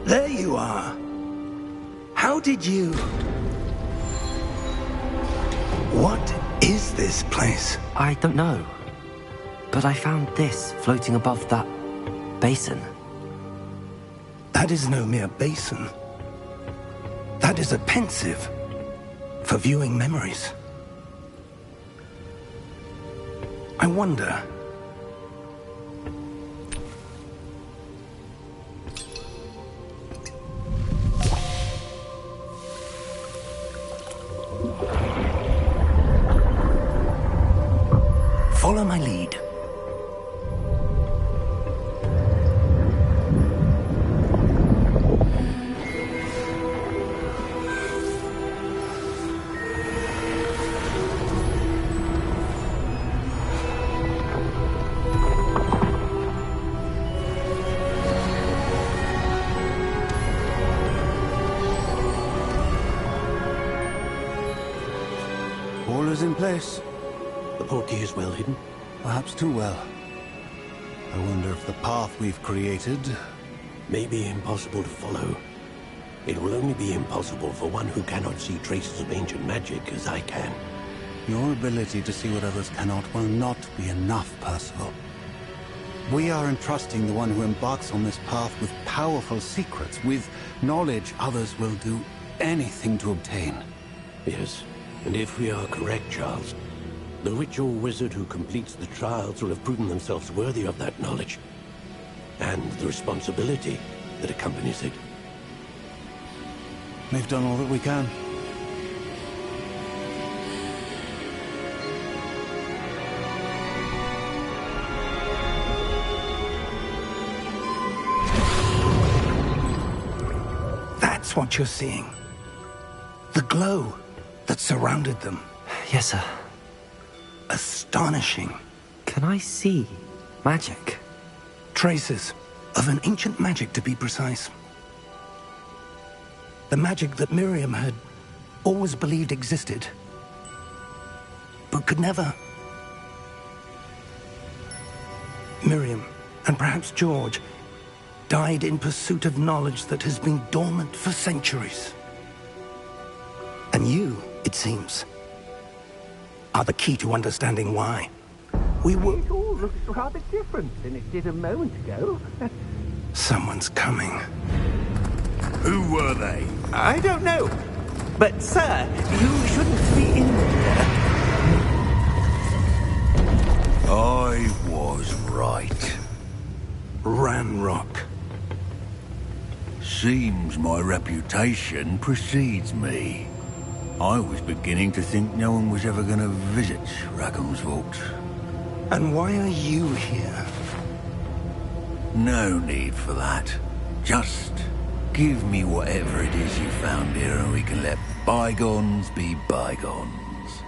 There you are. How did you... What is this place? I don't know. But I found this floating above that basin. That is no mere basin. That is a pensive for viewing memories. I wonder... Follow my lead. All is in place. The portkey is well hidden. Perhaps too well. I wonder if the path we've created... May be impossible to follow. It will only be impossible for one who cannot see traces of ancient magic as I can. Your ability to see what others cannot will not be enough, Percival. We are entrusting the one who embarks on this path with powerful secrets, with knowledge others will do anything to obtain. Yes, and if we are correct, Charles, the witch or wizard who completes the trials will have proven themselves worthy of that knowledge, and the responsibility that accompanies it. We've done all that we can. That's what you're seeing. The glow that surrounded them. Yes, sir. Astonishing. Can I see magic? Traces of an ancient magic, to be precise. The magic that Miriam had always believed existed, but could never. Miriam, and perhaps George, died in pursuit of knowledge that has been dormant for centuries. And you, it seems, are the key to understanding why. We were... It all looks rather different than it did a moment ago. Someone's coming. Who were they? I don't know. But, sir, you shouldn't be in here. I was right. Ranrock. Seems my reputation precedes me. I was beginning to think no one was ever going to visit Rackham's vault. And why are you here? No need for that. Just give me whatever it is you found here and we can let bygones be bygones.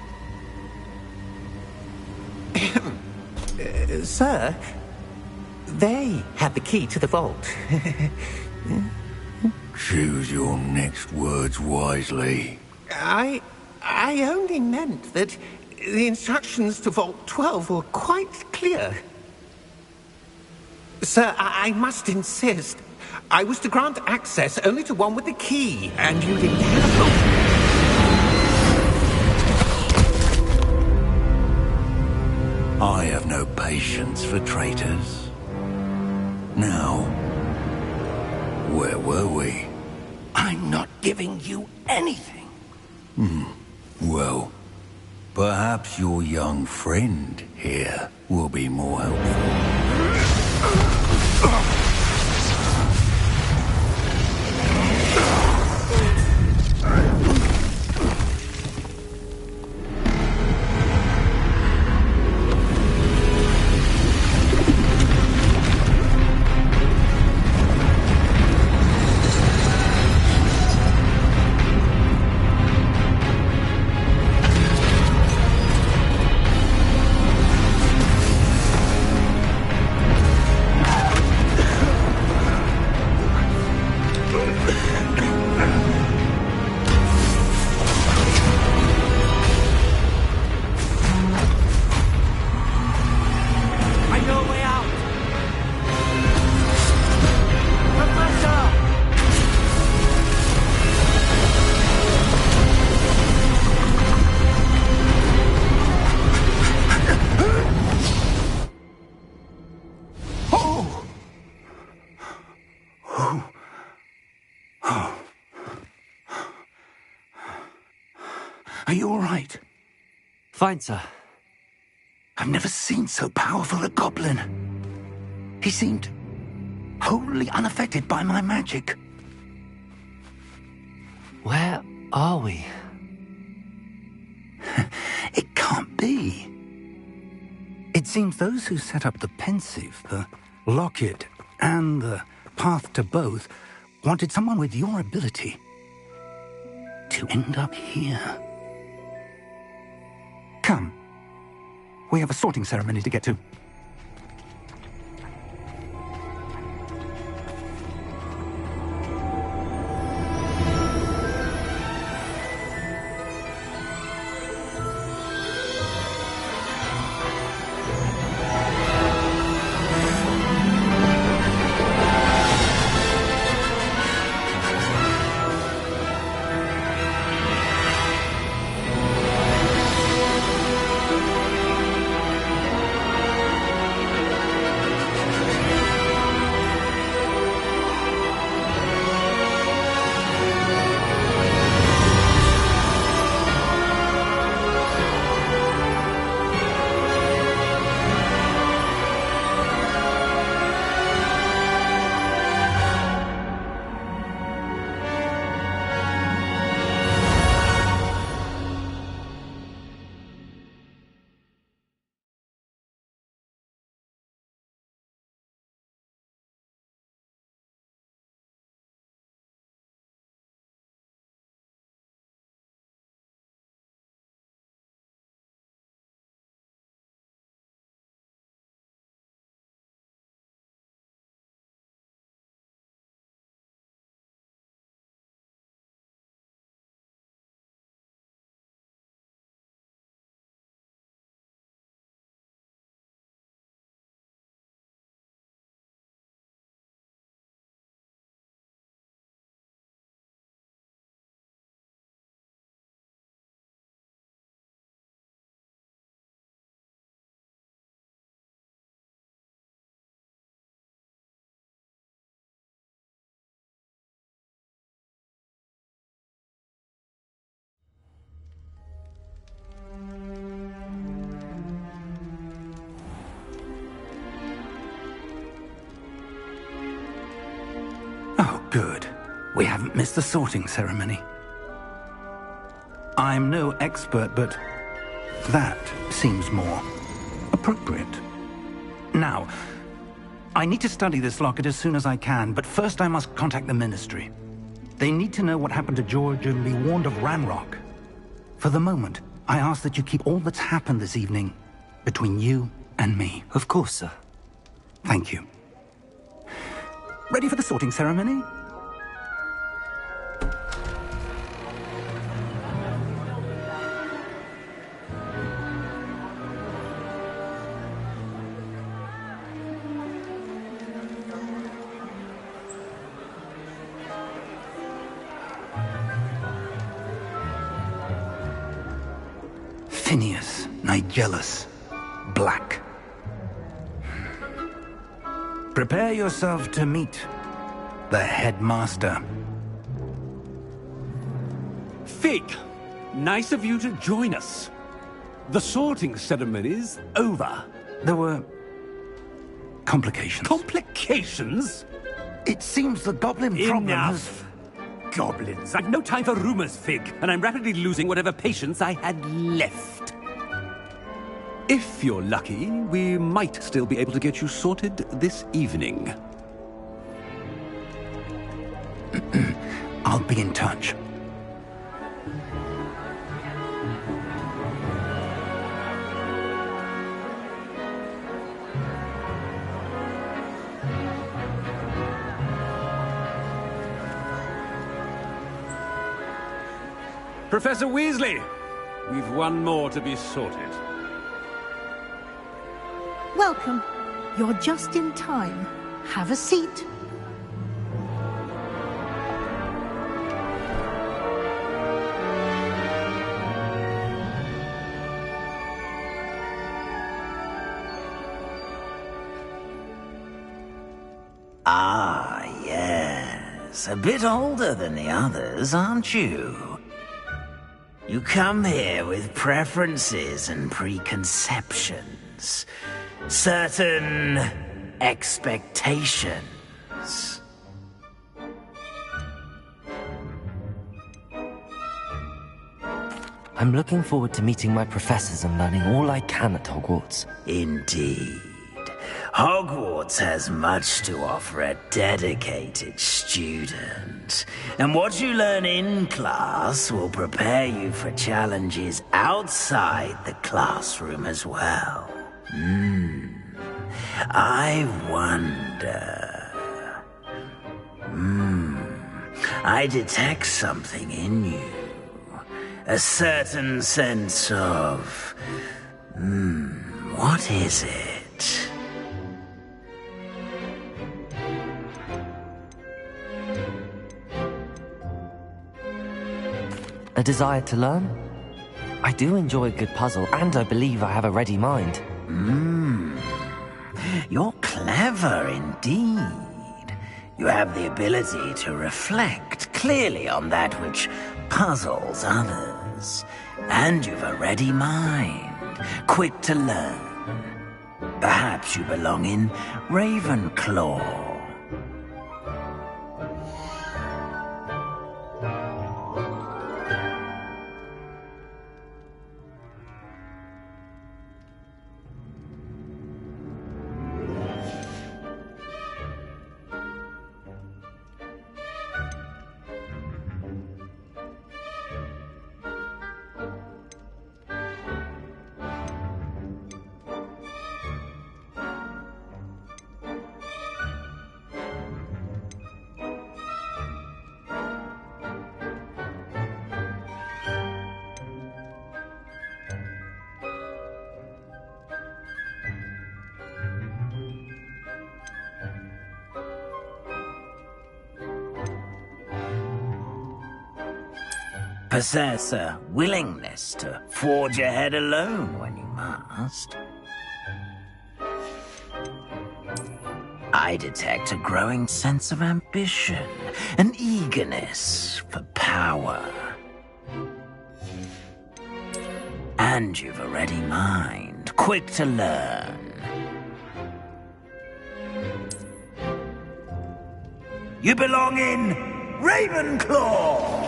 Sir, they had the key to the vault. Choose your next words wisely. I only meant that the instructions to Vault 12 were quite clear. Sir, I must insist. I was to grant access only to one with the key, and you didn't have I have no patience for traitors. Now, where were we? I'm not giving you anything. Well, perhaps your young friend here will be more helpful. Are you all right? Fine, sir. I've never seen so powerful a goblin. He seemed wholly unaffected by my magic. Where are we? It can't be. It seems those who set up the pensive, the locket, and the path to both wanted someone with your ability to end up here. Come. We have a sorting ceremony to get to. Oh, good. We haven't missed the sorting ceremony. I'm no expert, but that seems more appropriate. Now, I need to study this locket as soon as I can, but first I must contact the Ministry. They need to know what happened to George and be warned of Ranrock. For the moment, I ask that you keep all that's happened this evening between you and me. Of course, sir. Thank you. Ready for the sorting ceremony? Phineas, Nigellus, Black. Prepare yourself to meet the headmaster. Fig, nice of you to join us. The sorting ceremony's over. There were complications. Complications? It seems the goblin problem has... Enough. Goblins. I've no time for rumors, Fig, and I'm rapidly losing whatever patience I had left. If you're lucky, we might still be able to get you sorted this evening. I'll be in touch. Professor Weasley, we've one more to be sorted. Welcome. You're just in time. Have a seat. Ah, yes. A bit older than the others, aren't you? You come here with preferences and preconceptions. Certain expectations. I'm looking forward to meeting my professors and learning all I can at Hogwarts. Indeed. Hogwarts has much to offer a dedicated student. And what you learn in class will prepare you for challenges outside the classroom as well. I wonder... I detect something in you. A certain sense of... what is it? A desire to learn? I do enjoy a good puzzle, and I believe I have a ready mind. You're clever indeed. You have the ability to reflect clearly on that which puzzles others. And you've a ready mind, quick to learn. Perhaps you belong in Ravenclaw. Possess a willingness to forge ahead alone when you must. I detect a growing sense of ambition, an eagerness for power. And you've a ready mind, quick to learn. You belong in Ravenclaw!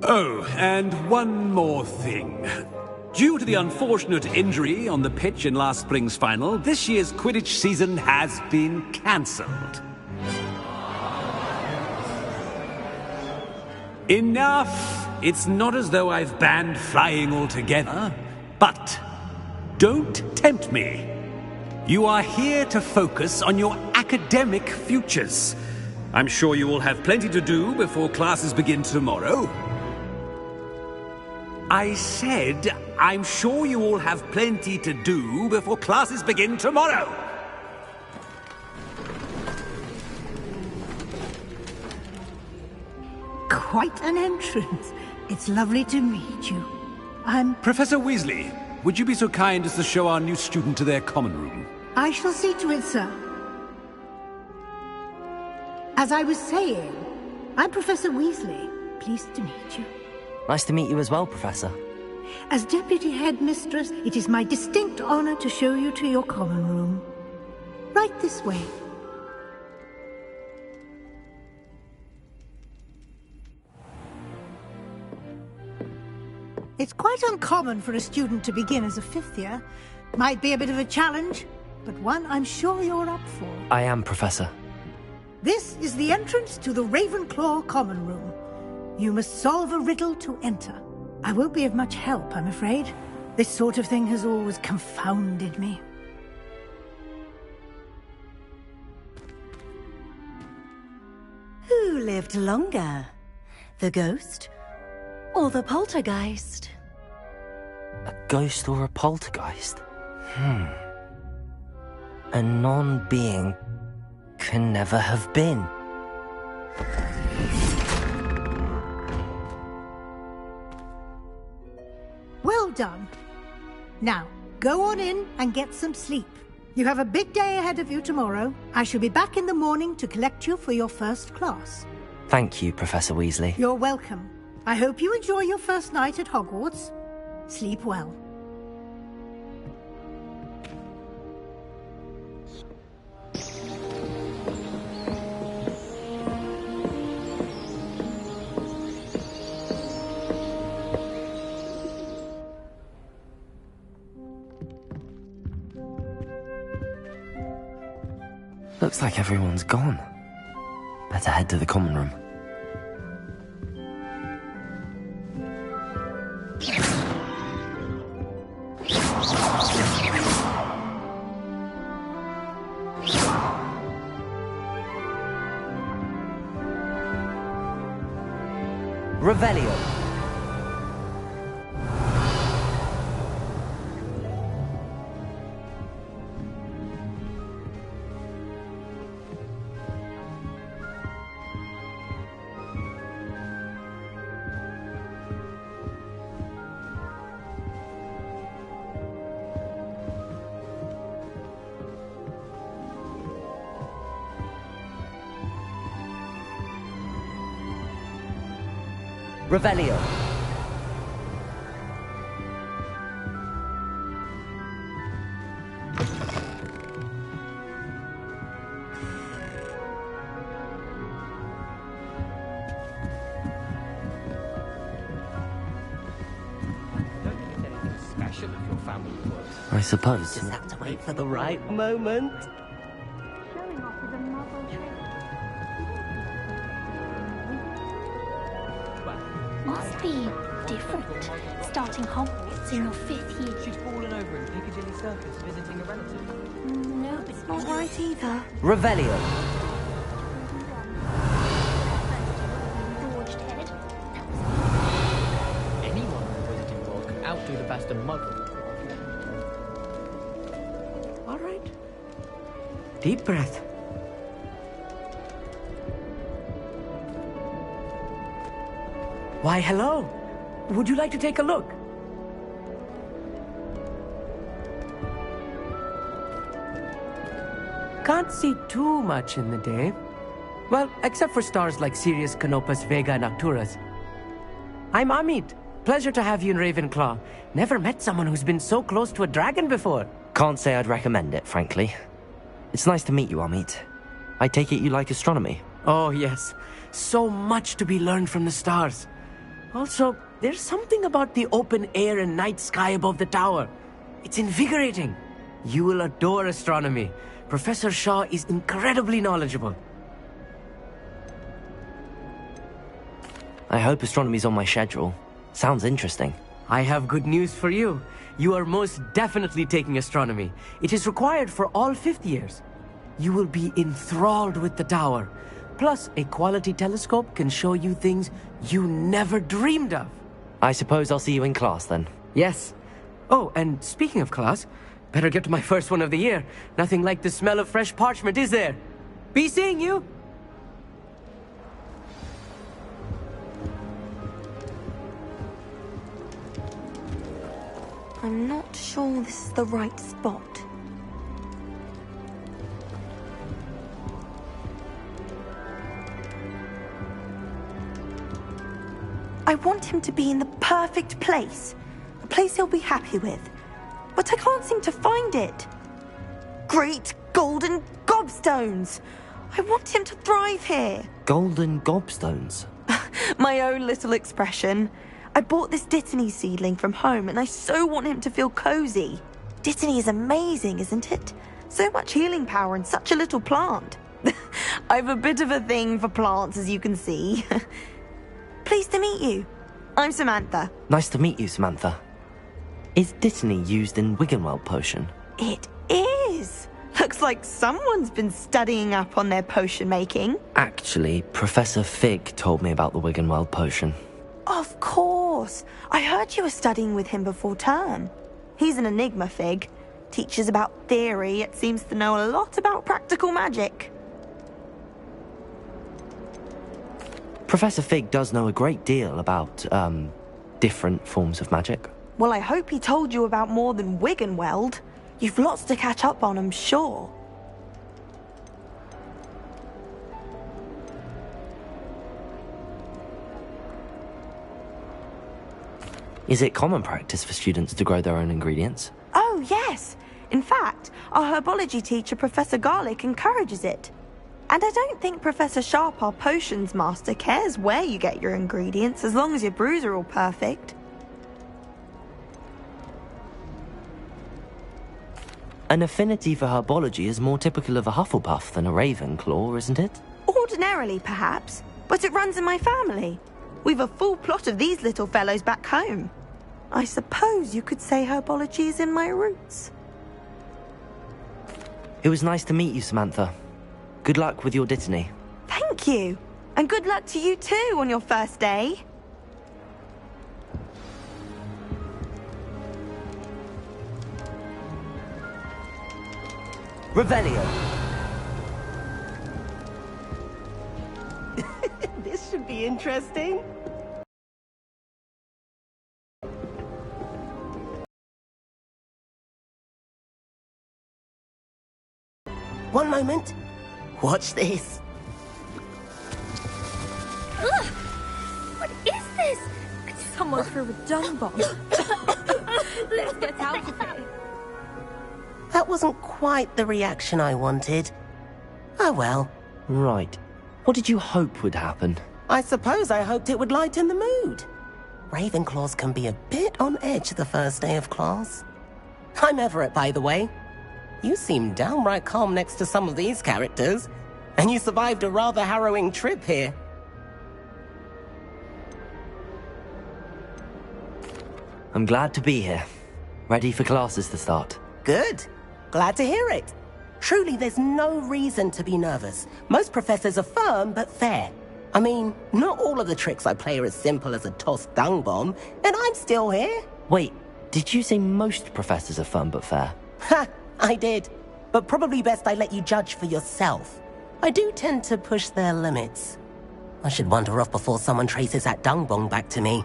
Oh, and one more thing. Due to the unfortunate injury on the pitch in last spring's final, this year's Quidditch season has been cancelled. Enough! It's not as though I've banned flying altogether, but don't tempt me. You are here to focus on your academic futures. I'm sure you will have plenty to do before classes begin tomorrow. I said, I'm sure you all have plenty to do before classes begin tomorrow. Quite an entrance. It's lovely to meet you. I'm... Professor Weasley, would you be so kind as to show our new student to their common room? I shall see to it, sir. As I was saying, I'm Professor Weasley. Pleased to meet you. Nice to meet you as well, Professor. As Deputy Headmistress, it is my distinct honor to show you to your common room. Right this way. It's quite uncommon for a student to begin as a fifth year. Might be a bit of a challenge, but one I'm sure you're up for. I am, Professor. This is the entrance to the Ravenclaw common room. You must solve a riddle to enter. I won't be of much help, I'm afraid. This sort of thing has always confounded me. Who lived longer? The ghost or the poltergeist? A ghost or a poltergeist? A non-being can never have been. Well done. Now, go on in and get some sleep. You have a big day ahead of you tomorrow. I shall be back in the morning to collect you for your first class. Thank you, Professor Weasley. You're welcome. I hope you enjoy your first night at Hogwarts. Sleep well. Looks like everyone's gone. Better head to the common room. Revelio. Revelio. Special if your family was. I suppose. Just have to wait for the right moment. Showing off with a novel trick. Must be different, starting Hogwarts in your 5th year. She's fallen over in Piccadilly Circus visiting a relative. No, it's not right either. Revelio. George Ted. Anyone in the Wizarding World can outdo the best of Muggle. All right. Deep breath. Why, hello. Would you like to take a look? Can't see too much in the day. Well, except for stars like Sirius, Canopus, Vega, and Arcturus. I'm Amit. Pleasure to have you in Ravenclaw. Never met someone who's been so close to a dragon before. Can't say I'd recommend it, frankly. It's nice to meet you, Amit. I take it you like astronomy? Oh, yes. So much to be learned from the stars. Also, there's something about the open air and night sky above the tower. It's invigorating. You will adore astronomy. Professor Shaw is incredibly knowledgeable. I hope astronomy's on my schedule. Sounds interesting. I have good news for you. You are most definitely taking astronomy. It is required for all 5th years. You will be enthralled with the tower. Plus, a quality telescope can show you things you never dreamed of. I suppose I'll see you in class then. Yes. Oh, and speaking of class, better get to my first one of the year. Nothing like the smell of fresh parchment, is there? Be seeing you! I'm not sure this is the right spot. I want him to be in the perfect place. A place he'll be happy with. But I can't seem to find it. Great golden gobstones! I want him to thrive here. Golden gobstones? My own little expression. I bought this Dittany seedling from home and I so want him to feel cozy. Dittany is amazing, isn't it? So much healing power in such a little plant. I've a bit of a thing for plants, as you can see. Pleased to meet you. I'm Samantha. Nice to meet you, Samantha. Is Dittany used in Wiggenweld potion? It is. Looks like someone's been studying up on their potion making. Actually, Professor Fig told me about the Wiggenweld potion. Of course. I heard you were studying with him before term. He's an enigma, Fig. Teaches about theory, yet seems to know a lot about practical magic. Professor Fig does know a great deal about, different forms of magic. Well, I hope he told you about more than Wiggenweld. You've lots to catch up on, I'm sure. Is it common practice for students to grow their own ingredients? Oh, yes. In fact, our herbology teacher, Professor Garlick, encourages it. And I don't think Professor Sharp, our potions master, cares where you get your ingredients, as long as your brews are all perfect. An affinity for herbology is more typical of a Hufflepuff than a Ravenclaw, isn't it? Ordinarily, perhaps, but it runs in my family. We've a full plot of these little fellows back home. I suppose you could say herbology is in my roots. It was nice to meet you, Samantha. Good luck with your dittany. Thank you. And good luck to you too on your first day. Revelio. This should be interesting. One moment. Watch this. Ugh! What is this? Someone threw a dung bomb. Let's get out of here. That wasn't quite the reaction I wanted. Oh well. Right. What did you hope would happen? I suppose I hoped it would lighten the mood. Ravenclaws can be a bit on edge the first day of class. I'm Everett, by the way. You seem downright calm next to some of these characters, and you survived a rather harrowing trip here. I'm glad to be here. Ready for classes to start. Good. Glad to hear it. Truly, there's no reason to be nervous. Most professors are firm but fair. I mean, not all of the tricks I play are as simple as a tossed dung bomb, and I'm still here. Wait, did you say most professors are firm but fair? Ha! I did. But probably best I let you judge for yourself. I do tend to push their limits. I should wander off before someone traces that dung bomb back to me.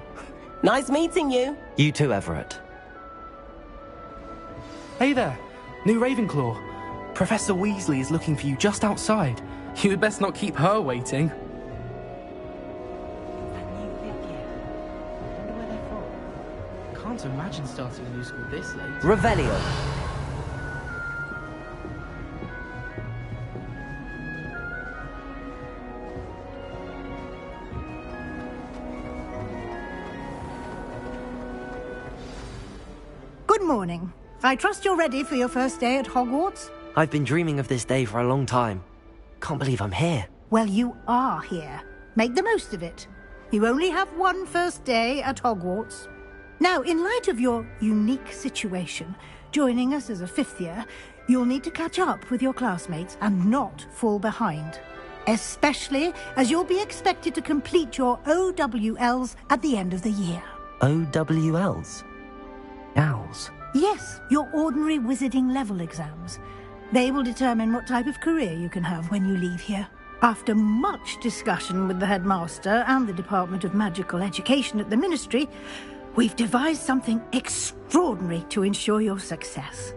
Nice meeting you. You too, Everett. Hey there, new Ravenclaw. Professor Weasley is looking for you just outside. You had best not keep her waiting. Can't imagine starting a new school this late. Revelio. Good morning. I trust you're ready for your first day at Hogwarts? I've been dreaming of this day for a long time. Can't believe I'm here. Well, you are here. Make the most of it. You only have one first day at Hogwarts. Now, in light of your unique situation, joining us as a fifth year, you'll need to catch up with your classmates and not fall behind. Especially as you'll be expected to complete your OWLs at the end of the year. OWLs? Owls? Yes, your ordinary wizarding level exams. They will determine what type of career you can have when you leave here. After much discussion with the headmaster and the Department of Magical Education at the Ministry, we've devised something extraordinary to ensure your success.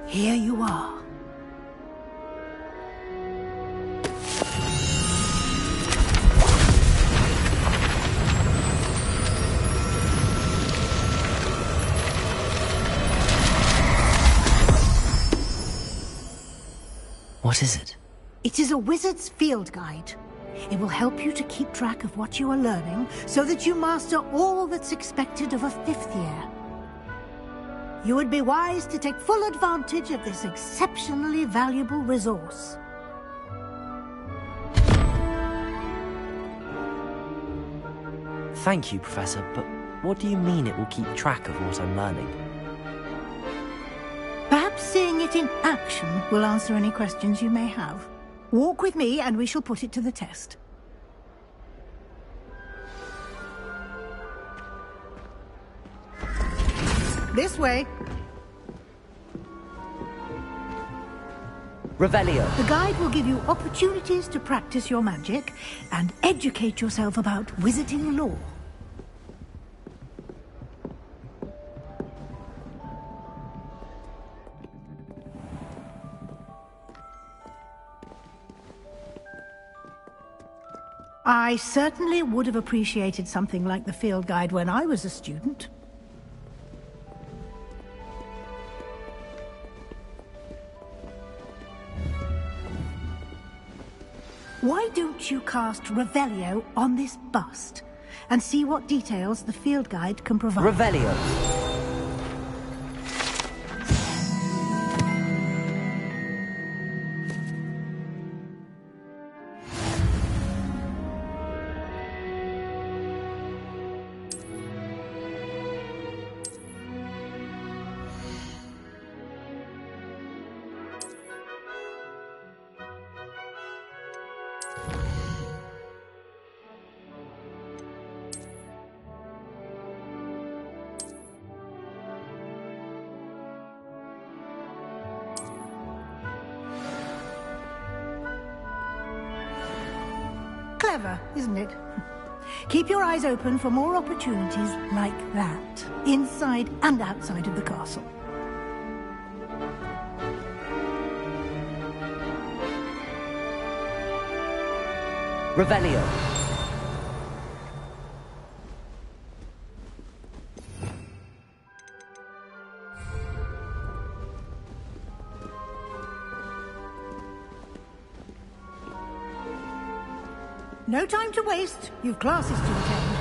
Here you are. What is it? It is a wizard's field guide. It will help you to keep track of what you are learning so that you master all that's expected of a fifth year. You would be wise to take full advantage of this exceptionally valuable resource. Thank you, Professor, but what do you mean it will keep track of what I'm learning? Perhaps seeing it in action will answer any questions you may have. Walk with me and we shall put it to the test. This way. Revelio. The guide will give you opportunities to practice your magic and educate yourself about wizarding lore. I certainly would have appreciated something like the field guide when I was a student. Why don't you cast Revelio on this bust and see what details the field guide can provide? Revelio. Clever, isn't it? Keep your eyes open for more opportunities like that, inside and outside of the castle. Revelio. No time to waste. You've classes to attend.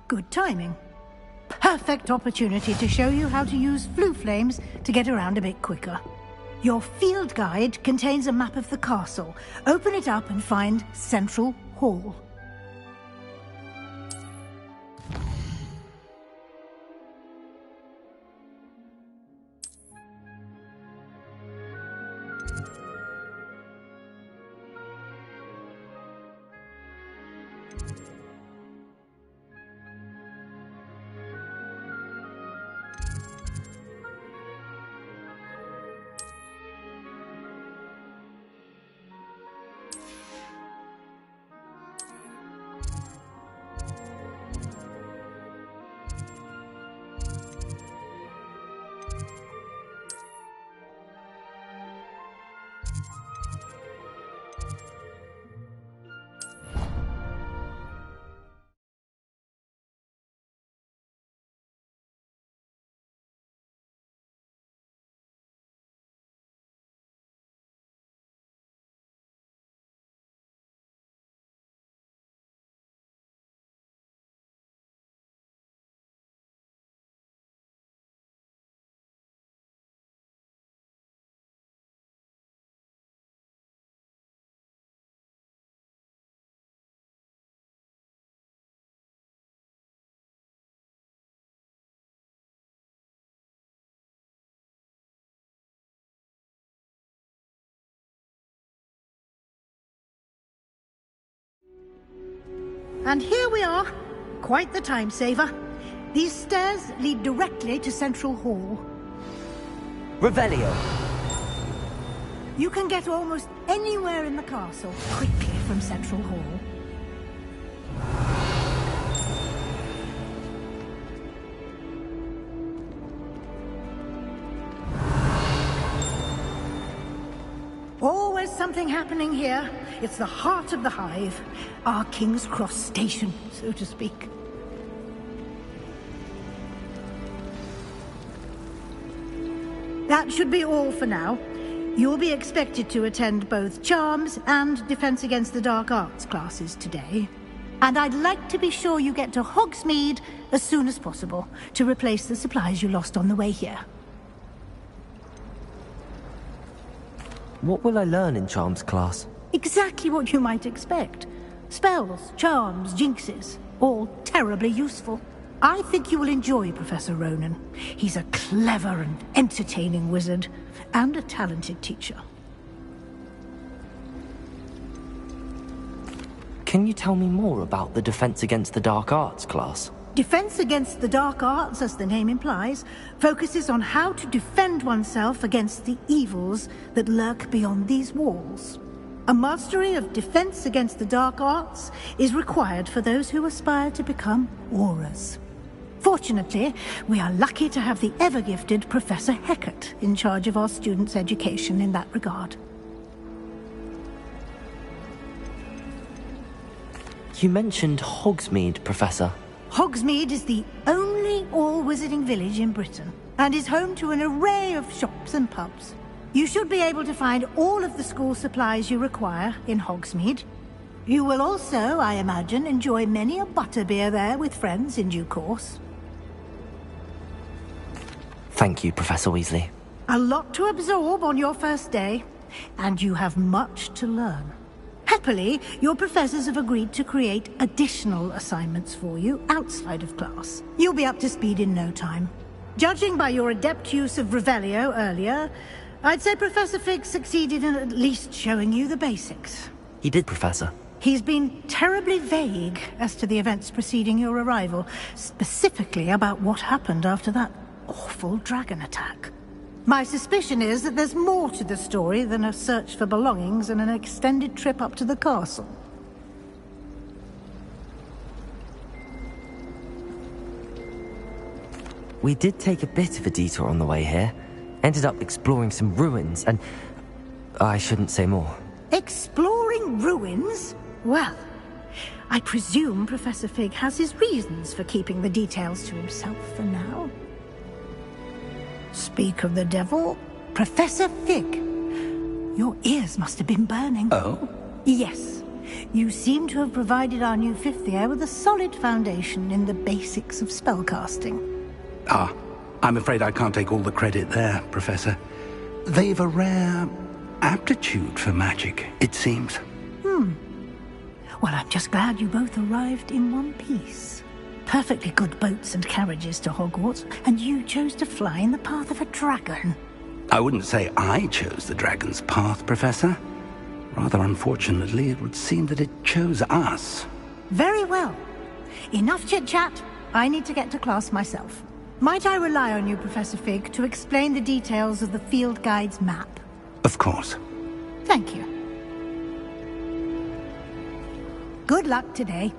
Good timing. Perfect opportunity to show you how to use flue flames to get around a bit quicker. Your field guide contains a map of the castle. Open it up and find Central Hall. And here we are. Quite the time saver. These stairs lead directly to Central Hall. Revelio. You can get almost anywhere in the castle quickly from Central Hall. Always something happening here. It's the heart of the hive. Our King's Cross station, so to speak. That should be all for now. You'll be expected to attend both Charms and Defense Against the Dark Arts classes today. And I'd like to be sure you get to Hogsmeade as soon as possible to replace the supplies you lost on the way here. what will I learn in Charms class? Exactly what you might expect. Spells, charms, jinxes, all terribly useful. I think you will enjoy Professor Ronan. He's a clever and entertaining wizard, and a talented teacher. Can you tell me more about the Defense Against the Dark Arts class? Defense Against the Dark Arts, as the name implies, focuses on how to defend oneself against the evils that lurk beyond these walls. A mastery of Defense Against the Dark Arts is required for those who aspire to become Aurors. Fortunately, we are lucky to have the ever-gifted Professor Hecat in charge of our students' education in that regard. You mentioned Hogsmeade, Professor. Hogsmeade is the only all-wizarding village in Britain, and is home to an array of shops and pubs. You should be able to find all of the school supplies you require in Hogsmeade. You will also, I imagine, enjoy many a butterbeer there with friends in due course. Thank you, Professor Weasley. A lot to absorb on your first day, and you have much to learn. Happily, your professors have agreed to create additional assignments for you outside of class. You'll be up to speed in no time. Judging by your adept use of Revelio earlier, I'd say Professor Fig succeeded in at least showing you the basics. He did, Professor. He's been terribly vague as to the events preceding your arrival, specifically about what happened after that awful dragon attack. My suspicion is that there's more to the story than a search for belongings and an extended trip up to the castle. We did take a bit of a detour on the way here. Ended up exploring some ruins, and I shouldn't say more. Exploring ruins? Well, I presume Professor Fig has his reasons for keeping the details to himself for now. Speak of the devil, Professor Fig. Your ears must have been burning. Oh? Yes. You seem to have provided our new fifth year with a solid foundation in the basics of spellcasting. Ah, I'm afraid I can't take all the credit there, Professor. They've a rare aptitude for magic, it seems. Well, I'm just glad you both arrived in one piece. Perfectly good boats and carriages to Hogwarts, and you chose to fly in the path of a dragon. I wouldn't say I chose the dragon's path, Professor. Rather unfortunately, it would seem that it chose us. Very well. Enough chit-chat. I need to get to class myself. Might I rely on you, Professor Fig, to explain the details of the field guide's map? Of course. Thank you. Good luck today.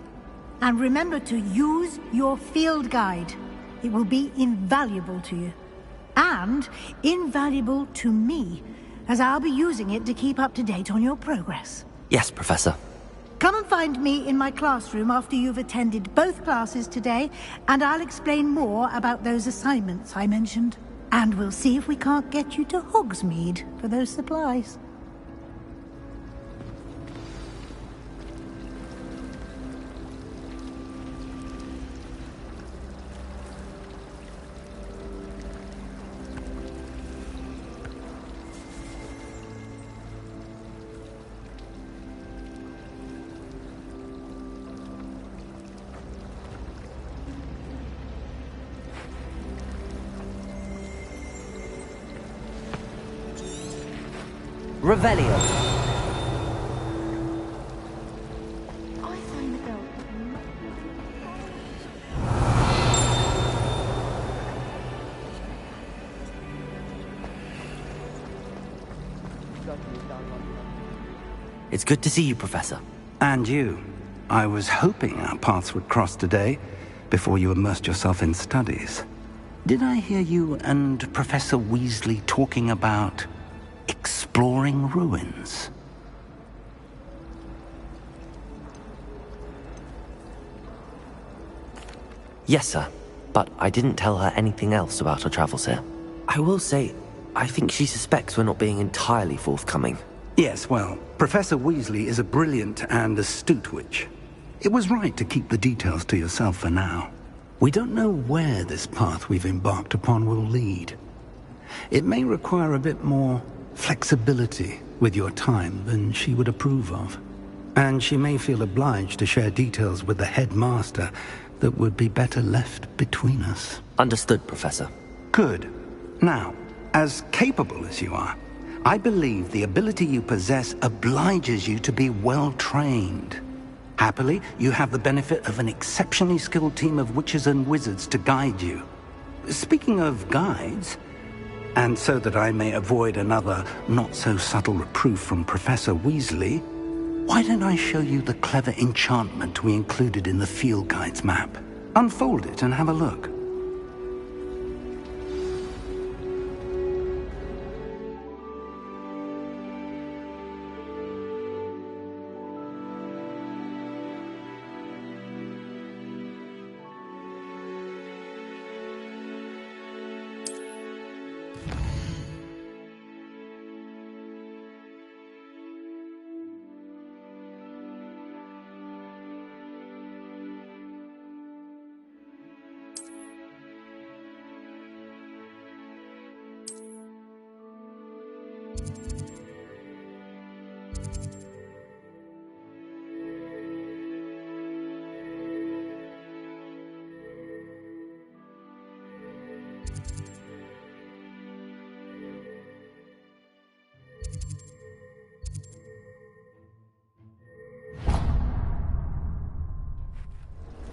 And remember to use your field guide. It will be invaluable to you. And invaluable to me, as I'll be using it to keep up to date on your progress. Yes, Professor. Come and find me in my classroom after you've attended both classes today, and I'll explain more about those assignments I mentioned. And we'll see if we can't get you to Hogsmeade for those supplies. Revelio. I find the bell. It's good to see you, Professor. And you. I was hoping our paths would cross today, before you immersed yourself in studies. Did I hear you and Professor Weasley talking about exploring ruins? Yes, sir. But I didn't tell her anything else about our travels here. I will say, I think she suspects we're not being entirely forthcoming. Yes, well, Professor Weasley is a brilliant and astute witch. It was right to keep the details to yourself for now. We don't know where this path we've embarked upon will lead. It may require a bit more flexibility with your time than she would approve of. And she may feel obliged to share details with the headmaster that would be better left between us. Understood, Professor. Good. Now, as capable as you are, I believe the ability you possess obliges you to be well-trained. Happily, you have the benefit of an exceptionally skilled team of witches and wizards to guide you. Speaking of guides, and so that I may avoid another not-so-subtle reproof from Professor Weasley, why don't I show you the clever enchantment we included in the field guide's map? Unfold it and have a look.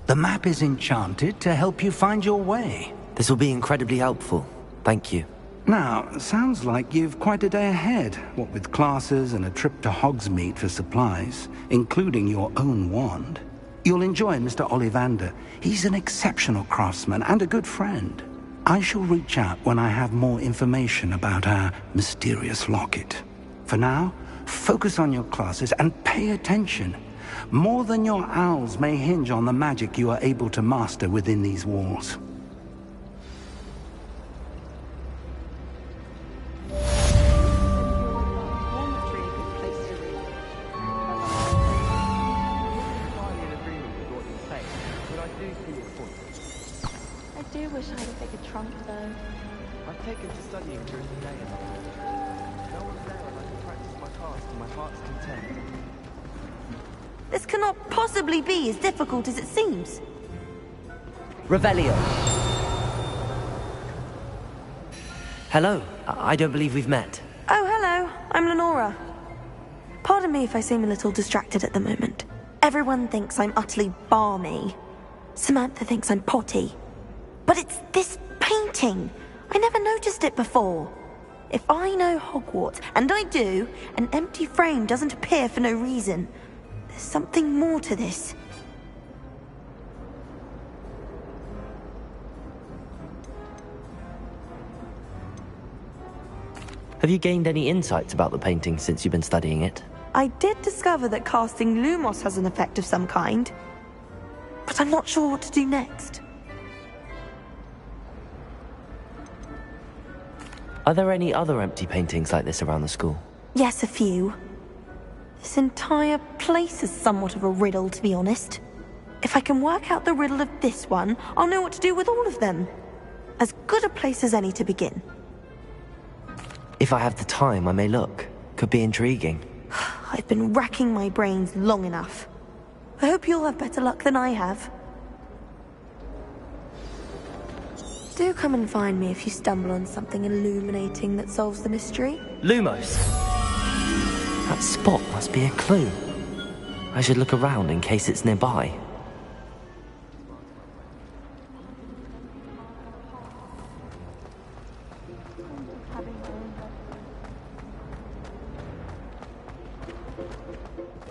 The map is enchanted to help you find your way. This will be incredibly helpful. Thank you. Now, sounds like you've quite a day ahead, what with classes and a trip to Hogsmeade for supplies, including your own wand. You'll enjoy Mr. Ollivander. He's an exceptional craftsman and a good friend. I shall reach out when I have more information about our mysterious locket. For now, focus on your classes and pay attention. More than your owls may hinge on the magic you are able to master within these walls. I do wish I had a bigger trunk, though. I've taken to studying during the day. No one's there and I can practice my cast to my heart's content. This cannot possibly be as difficult as it seems. Revelio. Hello. I don't believe we've met. Oh, hello. I'm Lenora. Pardon me if I seem a little distracted at the moment. Everyone thinks I'm utterly balmy. Samantha thinks I'm potty. But it's this painting. I never noticed it before. If I know Hogwarts, and I do, an empty frame doesn't appear for no reason. There's something more to this. Have you gained any insights about the painting since you've been studying it? I did discover that casting Lumos has an effect of some kind, but I'm not sure what to do next. Are there any other empty paintings like this around the school? Yes, a few. This entire place is somewhat of a riddle, to be honest. If I can work out the riddle of this one, I'll know what to do with all of them. As good a place as any to begin. If I have the time, I may look. Could be intriguing. I've been racking my brains long enough. I hope you'll have better luck than I have. Do come and find me if you stumble on something illuminating that solves the mystery. Lumos! That spot must be a clue. I should look around in case it's nearby.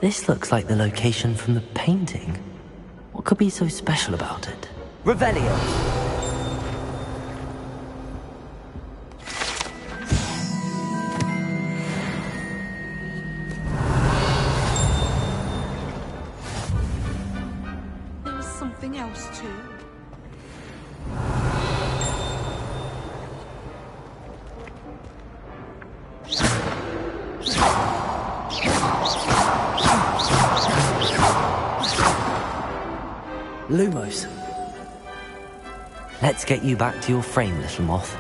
This looks like the location from the painting. What could be so special about it? Revelio! There was something else too. Lumos. Let's get you back to your frame, little moth.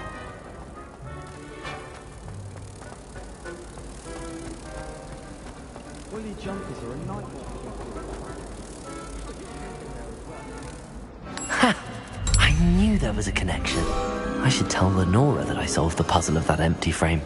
Woolly jumpers are a nightmare. I knew there was a connection. I should tell Lenora that I solved the puzzle of that empty frame.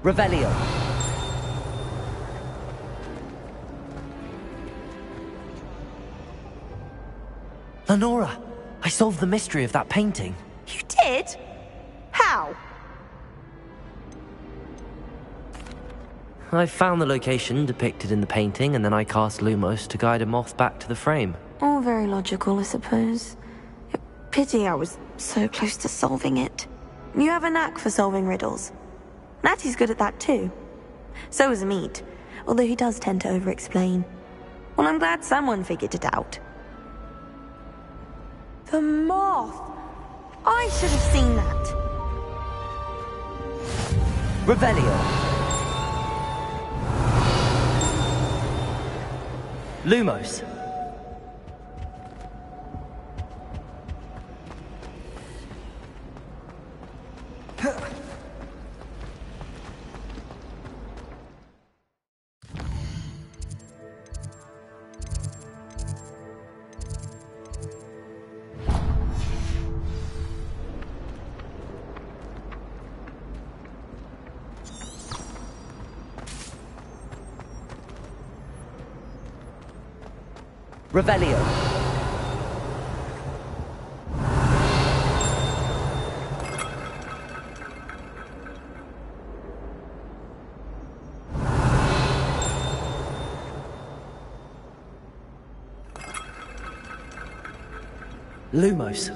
Revelio. Lenora, I solved the mystery of that painting. You did? How? I found the location depicted in the painting, and then I cast Lumos to guide a moth back to the frame. All very logical, I suppose. Pity I was so close to solving it. You have a knack for solving riddles. Natty's good at that too. So is Amit, although he does tend to over-explain. Well, I'm glad someone figured it out. The moth! I should have seen that. Revelio. Lumos. Revelio. Lumos.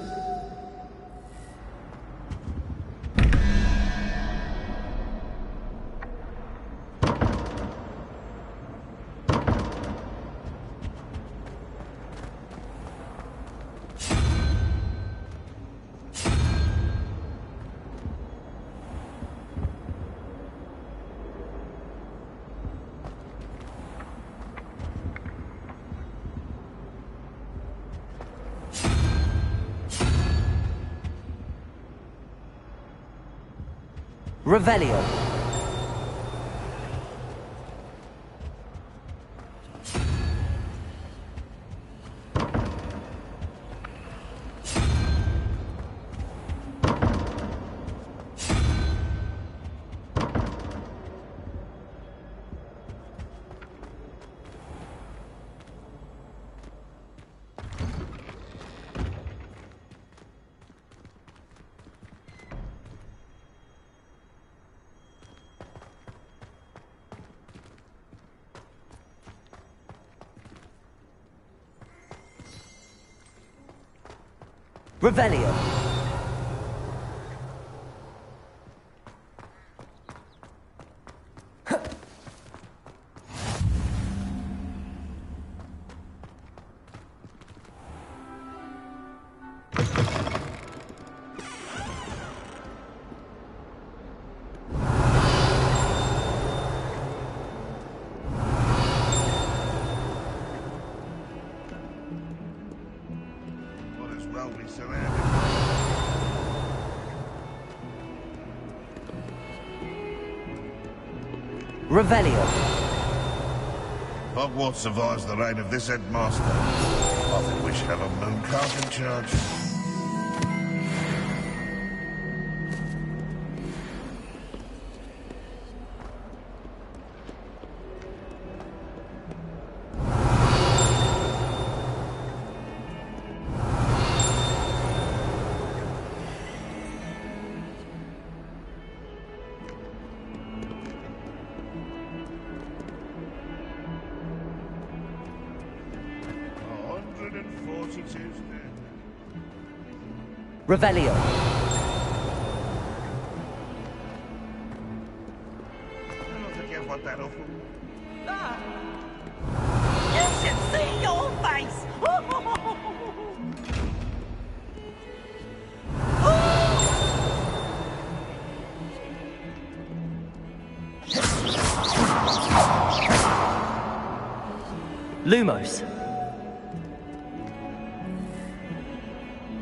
Revelio. Revelio. Revelio. Hogwarts survives the reign of this headmaster. I think we should have a moon cart in charge. Revelio. I don't think I've got that awful. You should see your face! Lumos.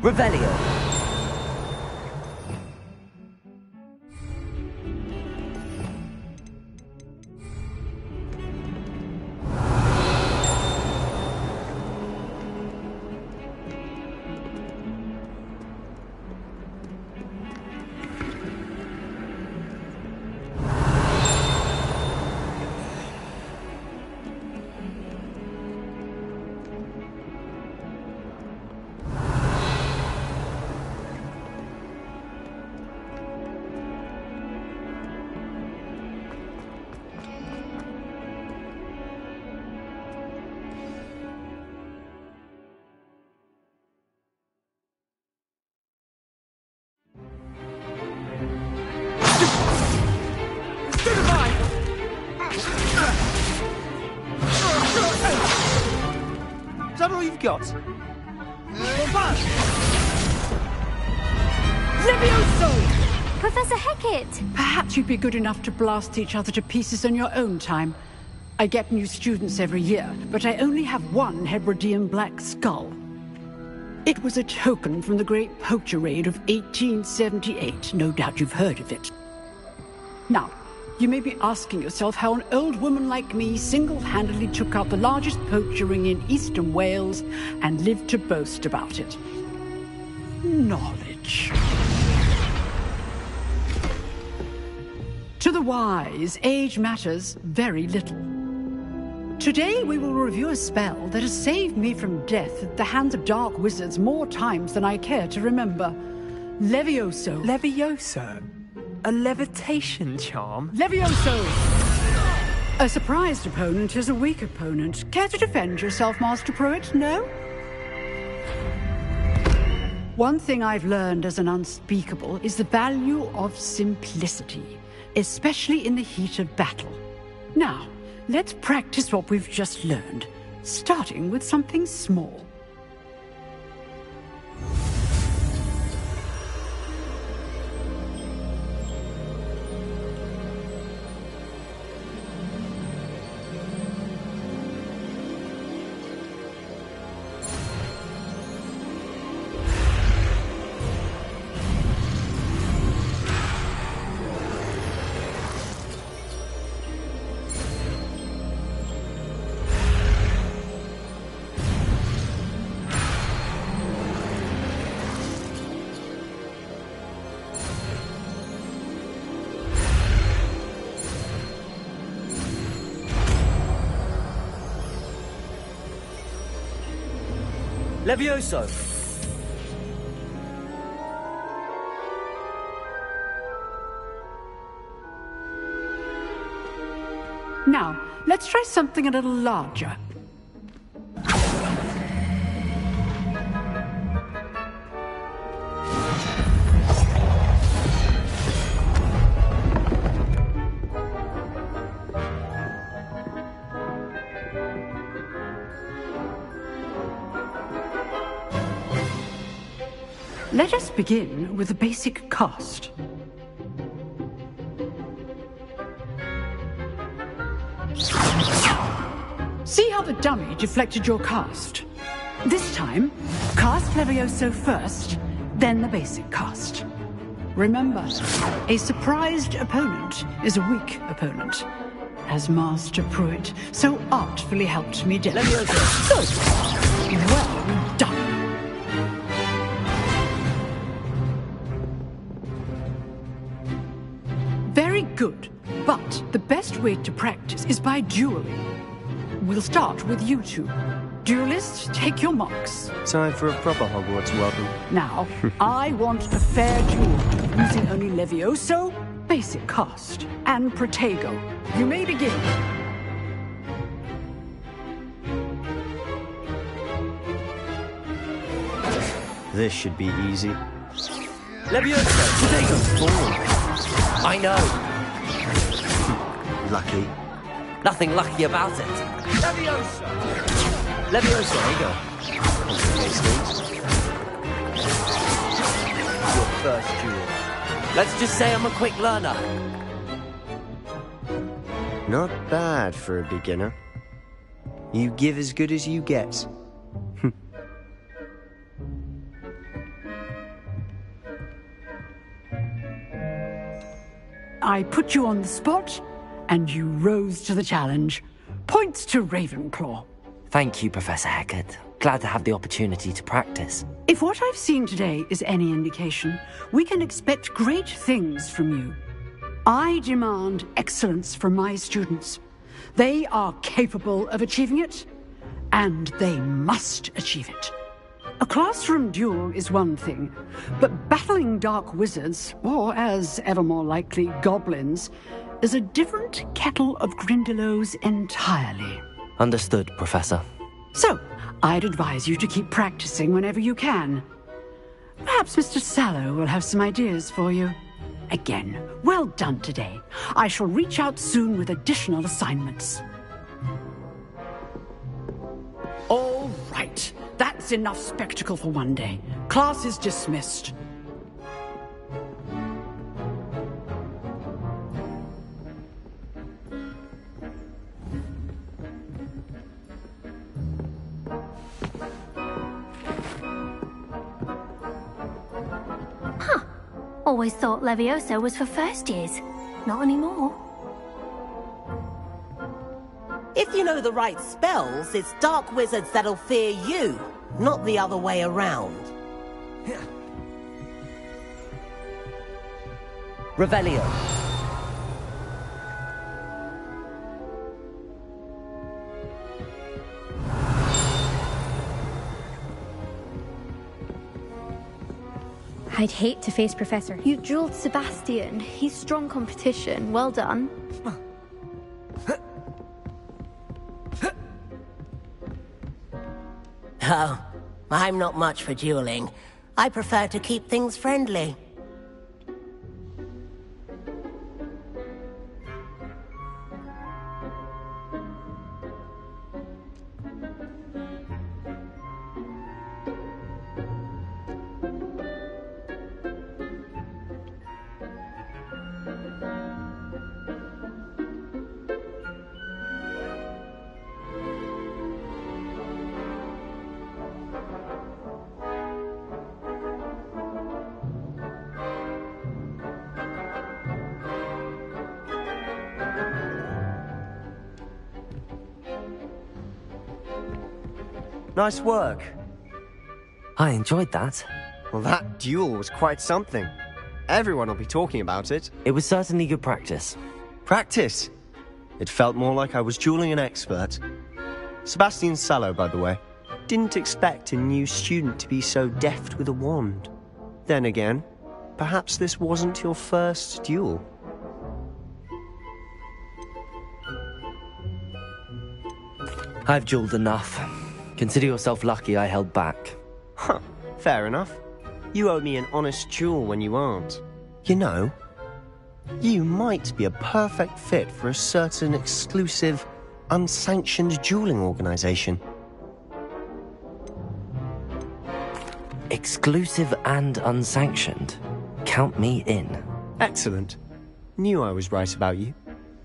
Revelio. Is that all you've got? Levioso! Professor Hecat! Perhaps you'd be good enough to blast each other to pieces on your own time. I get new students every year, but I only have one Hebridean black skull. It was a token from the Great Poacher Raid of 1878. No doubt you've heard of it. Now, you may be asking yourself how an old woman like me single-handedly took out the largest poacher ring in eastern Wales and lived to boast about it. Knowledge. To the wise, age matters very little. Today we will review a spell that has saved me from death at the hands of dark wizards more times than I care to remember. Levioso. Levioso? A levitation charm? Levioso! A surprised opponent is a weak opponent. Care to defend yourself, Master Pruitt? No? One thing I've learned as an unspeakable is the value of simplicity, especially in the heat of battle. Now, let's practice what we've just learned, starting with something small. Levioso! Now, let's try something a little larger. Let us begin with the basic cast. See how the dummy deflected your cast? This time, cast Levioso first, then the basic cast. Remember, a surprised opponent is a weak opponent, as Master Pruitt so artfully helped me demonstrate. Good. Well done. Very good, but the best way to practice is by dueling. We'll start with you two. Duelists, take your marks. Time for a proper Hogwarts welcome. Now, I want a fair duel, using only Levioso, basic cast, and Protego. You may begin. This should be easy. Levioso, Protego, forward. I know. Lucky. Nothing lucky about it. Levioso! Levioso, there you go. Your first duel. Let's just say I'm a quick learner. Not bad for a beginner. You give as good as you get. I put you on the spot, and you rose to the challenge. Points to Ravenclaw. Thank you, Professor Hecat. Glad to have the opportunity to practice. If what I've seen today is any indication, we can expect great things from you. I demand excellence from my students. They are capable of achieving it, and they must achieve it. A classroom duel is one thing, but battling dark wizards, or as ever more likely, goblins, is a different kettle of Grindylows entirely. Understood, Professor. So, I'd advise you to keep practicing whenever you can. Perhaps Mr. Sallow will have some ideas for you. Again, well done today. I shall reach out soon with additional assignments. All right. That's enough spectacle for one day. Class is dismissed. Always thought Levioso was for first years. Not anymore. If you know the right spells, it's dark wizards that'll fear you, not the other way around. Revelio. I'd hate to face Professor. You drilled Sebastian. He's strong competition. Well done. Oh, I'm not much for dueling. I prefer to keep things friendly. Nice work. I enjoyed that. Well, that duel was quite something. Everyone will be talking about it. It was certainly good practice. Practice? It felt more like I was dueling an expert. Sebastian Sallow, by the way. Didn't expect a new student to be so deft with a wand. Then again, perhaps this wasn't your first duel. I've dueled enough. Consider yourself lucky I held back. Huh, fair enough. You owe me an honest duel when you aren't. You know, you might be a perfect fit for a certain exclusive, unsanctioned dueling organization. Exclusive and unsanctioned. Count me in. Excellent. Knew I was right about you.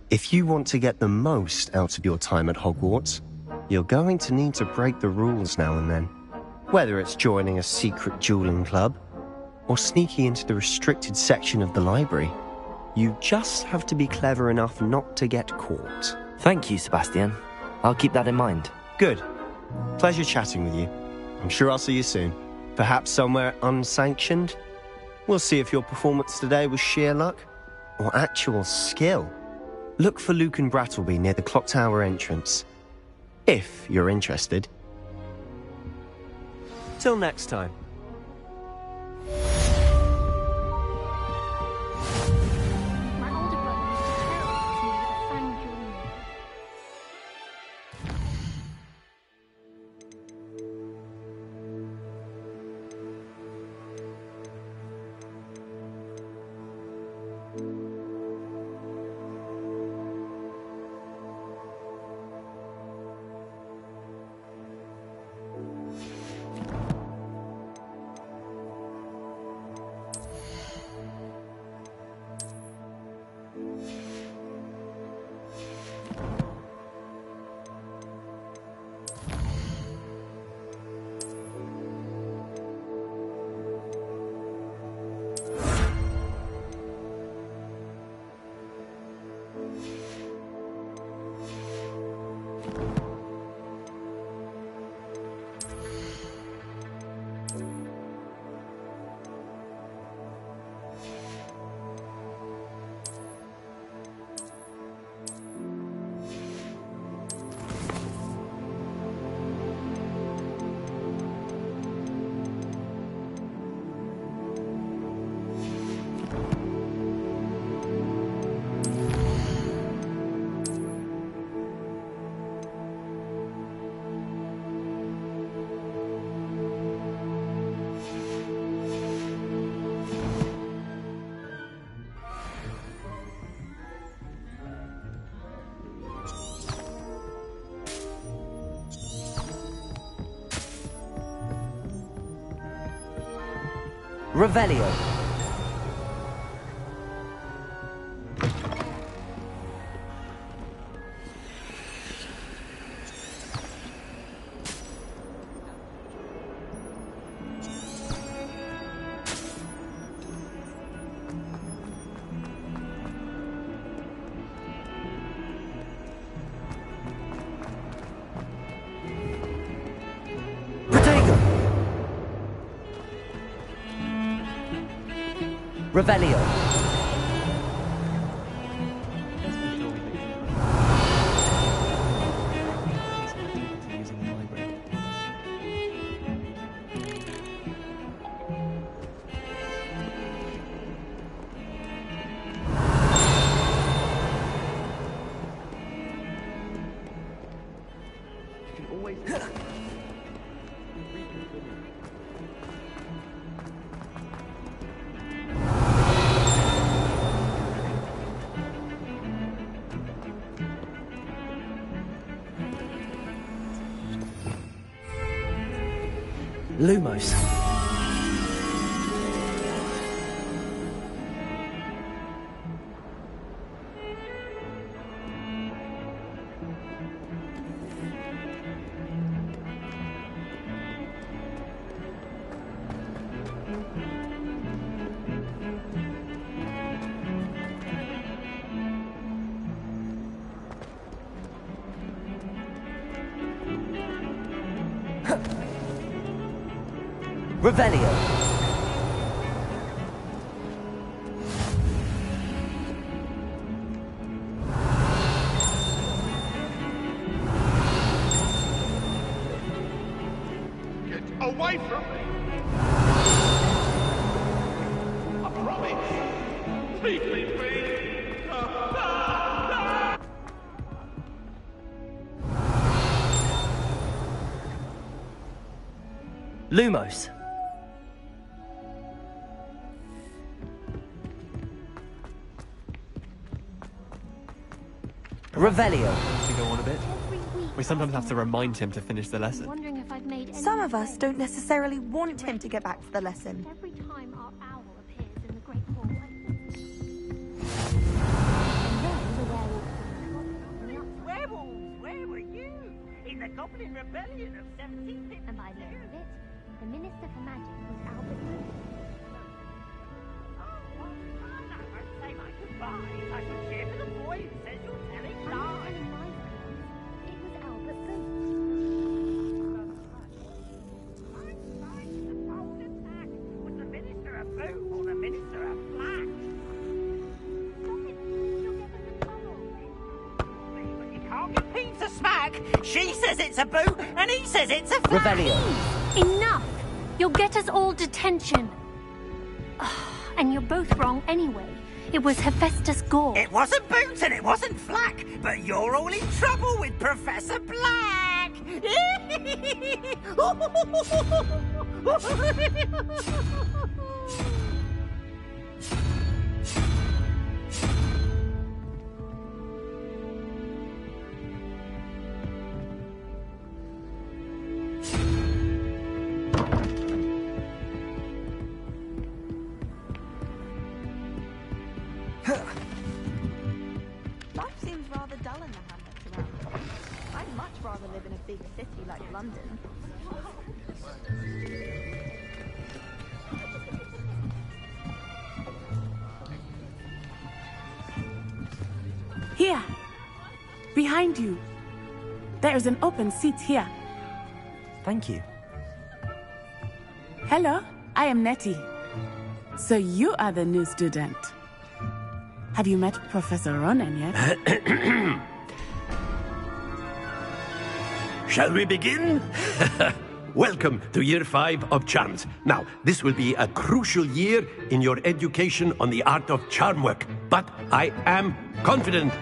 If you want to get the most out of your time at Hogwarts, you're going to need to break the rules now and then. Whether it's joining a secret dueling club, or sneaking into the restricted section of the library, you just have to be clever enough not to get caught. Thank you, Sebastian. I'll keep that in mind. Good. Pleasure chatting with you. I'm sure I'll see you soon. Perhaps somewhere unsanctioned? We'll see if your performance today was sheer luck or actual skill. Look for Luke and Brattleby near the clock tower entrance, if you're interested. Till next time. Revelio. Revelio. Lumos. Revelio. Get away from me! I promise! Please, please, please! Lumos. Revelio. To go on a bit. We sometimes have to remind him to finish the lesson. Some of us don't necessarily want him to get back to the lesson. Every time our owl appears in the Great Hallway. Werewolves, where were you? In the Goblin Rebellion of 1752. And by the end of it, the Minister for Magic was Albert Moon. Say my goodbyes. I shall cheer for the boy who says you're telling lies. It was Albert Moon. Was the Minister a boo or the Minister a black? But you can't get Pete to smack. She says it's a boo and he says it's a flag. Revelio. Enough! You'll get us all detention. And you're both wrong anyway. It was Hephaestus Gore. It wasn't Boots and it wasn't Flack, but you're all in trouble with Professor Black. Life seems rather dull in the hamlets around here. I'd much rather live in a big city like London. Here! Behind you! There is an open seat here. Thank you. Hello, I am Nettie. So you are the new student. Have you met Professor Ronan yet? Shall we begin? Welcome to Year 5 of Charms. Now, this will be a crucial year in your education on the art of charm work, but I am confident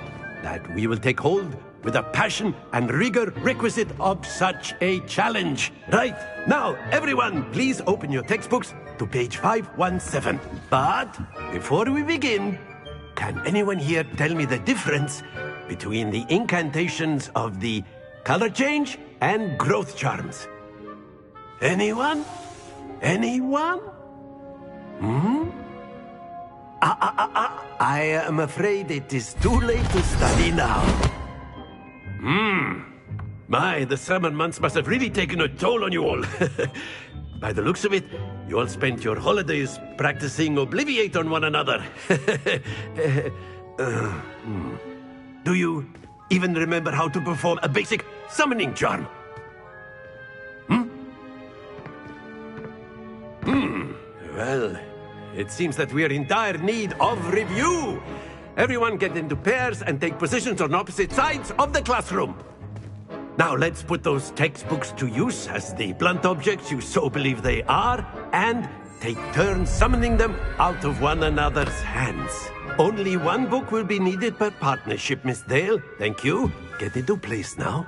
that we will take hold with the passion and rigor requisite of such a challenge. Right, now, everyone, please open your textbooks to page 517. But before we begin, can anyone here tell me the difference between the incantations of the color change and growth charms? Anyone? Anyone? I am afraid it is too late to study now. My, the summer months must have really taken a toll on you all. By the looks of it, you all spent your holidays practicing Obliviate on one another. Do you even remember how to perform a basic summoning charm? Well, it seems that we are in dire need of review. Everyone get into pairs and take positions on opposite sides of the classroom. Now let's put those textbooks to use as the blunt objects you so believe they are, and take turns summoning them out of one another's hands. Only one book will be needed per partnership, Miss Dale. Thank you. Get into place now.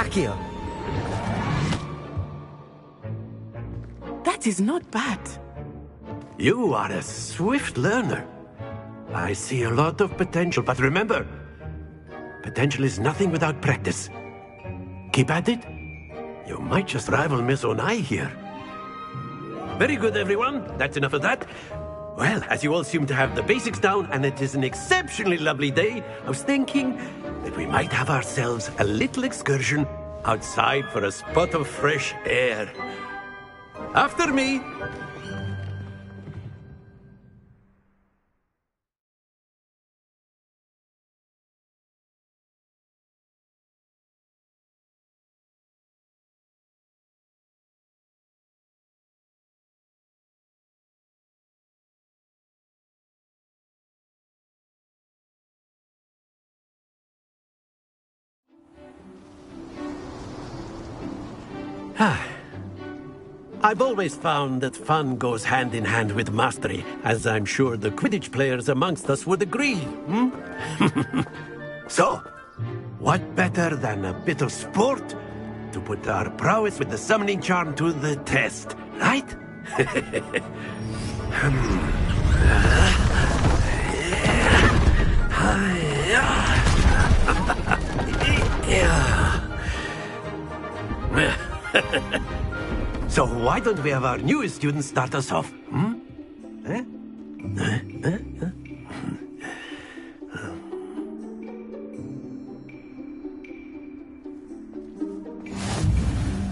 Accio! That is not bad. You are a swift learner. I see a lot of potential, but remember, potential is nothing without practice. Keep at it. You might just rival Miss Onai here. Very good, everyone. That's enough of that. Well, as you all seem to have the basics down, and it is an exceptionally lovely day, I was thinking that we might have ourselves a little excursion outside for a spot of fresh air. After me! I've always found that fun goes hand in hand with mastery, as I'm sure the Quidditch players amongst us would agree, So, what better than a bit of sport to put our prowess with the summoning charm to the test, right? So why don't we have our newest student start us off?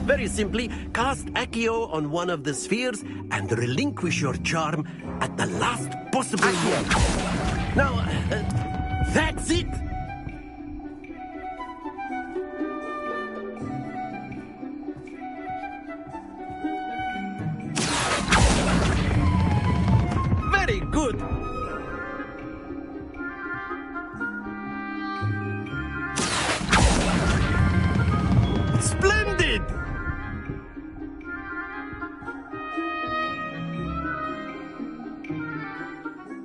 Very simply, cast Accio on one of the spheres and relinquish your charm at the last possible moment. Now, that's it! Very good! Splendid!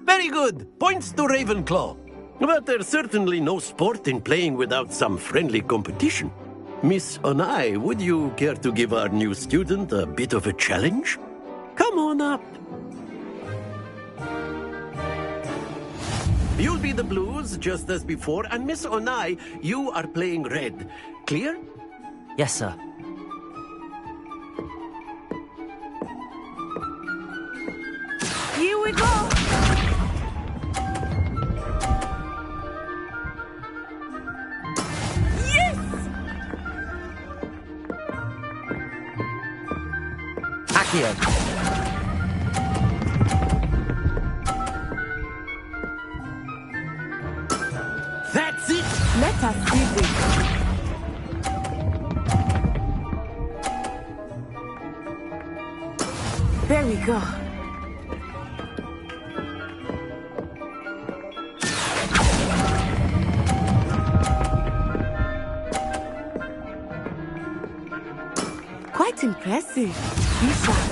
Very good! Points to Ravenclaw. But there's certainly no sport in playing without some friendly competition. Miss Onai, would you care to give our new student a bit of a challenge? Come on up. You'll be the blues, just as before, and Miss Onai, you are playing red. Clear? Yes, sir. Here we go! Yes! Accio! That's it! Let us see this. There we go. Quite impressive. Be sharp.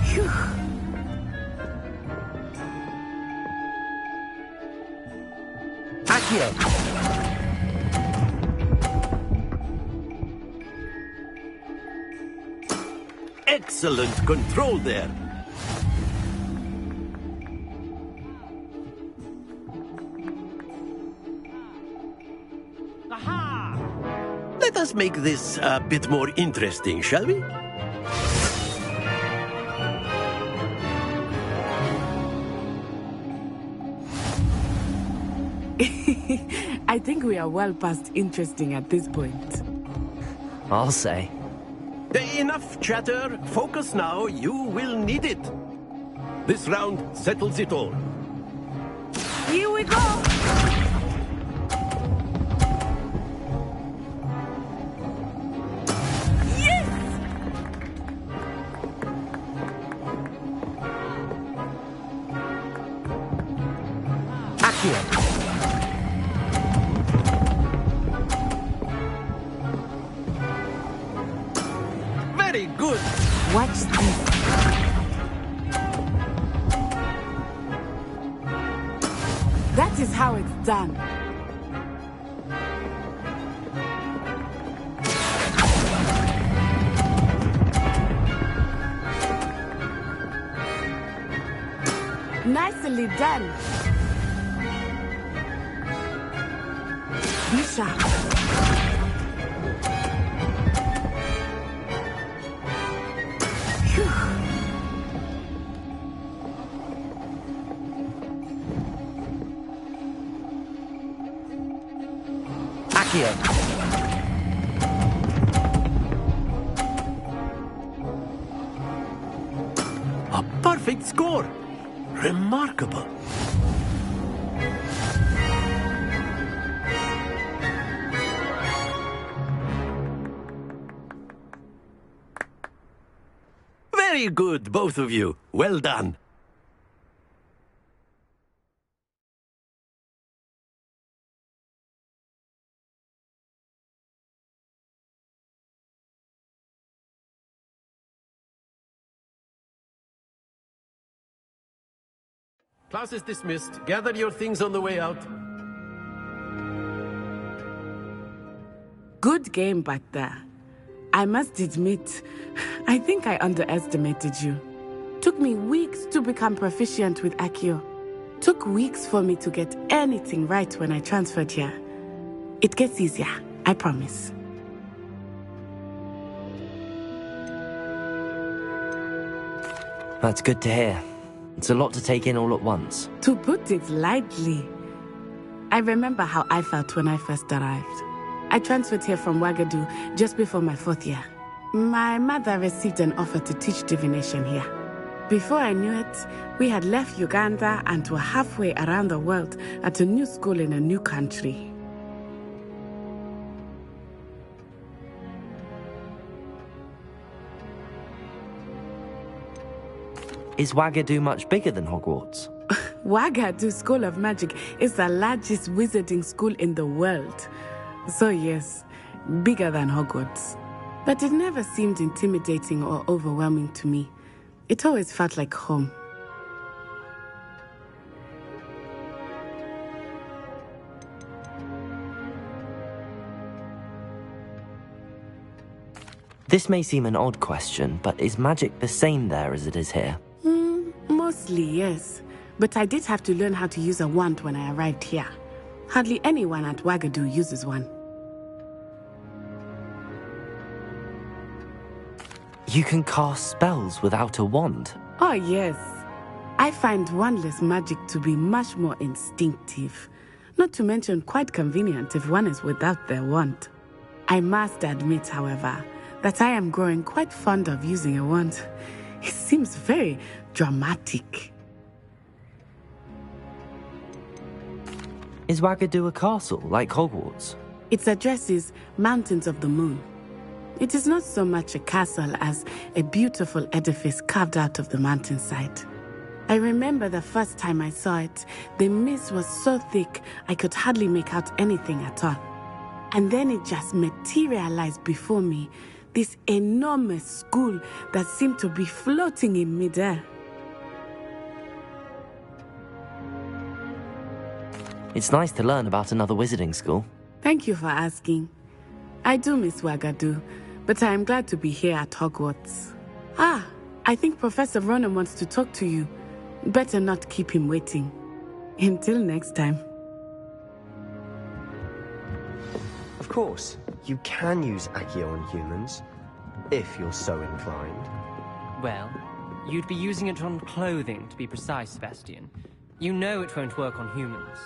Phew. Accio! Excellent control there. Aha! Let us make this a bit more interesting, shall we? I think we are well past interesting at this point. I'll say. Enough chatter. Focus now. You will need it. This round settles it all. Here we go! Yes! Accio! Very good. Watch this. That is how it's done. Nicely done. Be sharp. Phew. Accio. A perfect score! Remarkable. Very good, both of you. Well done. Class is dismissed. Gather your things on the way out. Good game back there. I must admit, I think I underestimated you. Took me weeks to become proficient with Accio. Took weeks for me to get anything right when I transferred here. It gets easier, I promise. That's good to hear. It's a lot to take in all at once. To put it lightly, I remember how I felt when I first arrived. I transferred here from Ouagadougou just before my 4th year. My mother received an offer to teach divination here. Before I knew it, we had left Uganda and were halfway around the world at a new school in a new country. Is Ouagadougou much bigger than Hogwarts? Ouagadougou School of Magic is the largest wizarding school in the world. So yes, bigger than Hogwarts. But it never seemed intimidating or overwhelming to me. It always felt like home. This may seem an odd question, but is magic the same there as it is here? Mostly, yes. But I did have to learn how to use a wand when I arrived here. Hardly anyone at Ouagadougou uses one. You can cast spells without a wand? Oh, yes. I find wandless magic to be much more instinctive. Not to mention quite convenient if one is without their wand. I must admit, however, that I am growing quite fond of using a wand. It seems very dramatic. Is Ouagadougou a castle, like Hogwarts? Its address is Mountains of the Moon. It is not so much a castle as a beautiful edifice carved out of the mountainside. I remember the first time I saw it, the mist was so thick I could hardly make out anything at all. And then it just materialized before me, this enormous school that seemed to be floating in midair. It's nice to learn about another wizarding school. Thank you for asking. I do miss Ouagadougou, but I am glad to be here at Hogwarts. Ah, I think Professor Ronan wants to talk to you. Better not keep him waiting. Until next time. Of course, you can use Accio on humans, if you're so inclined. Well, you'd be using it on clothing, to be precise, Sebastian. You know it won't work on humans.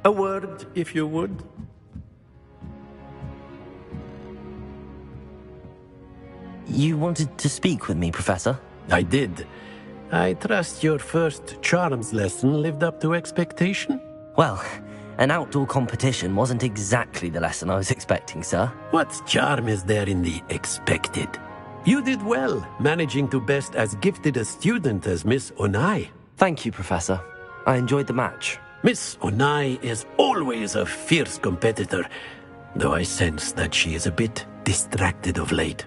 A word, if you would. You wanted to speak with me, Professor? I did. I trust your first charms lesson lived up to expectation? Well, an outdoor competition wasn't exactly the lesson I was expecting, sir. What charm is there in the expected? You did well, managing to best as gifted a student as Miss Onai. Thank you, Professor. I enjoyed the match. Miss Onai is always a fierce competitor, though I sense that she is a bit distracted of late.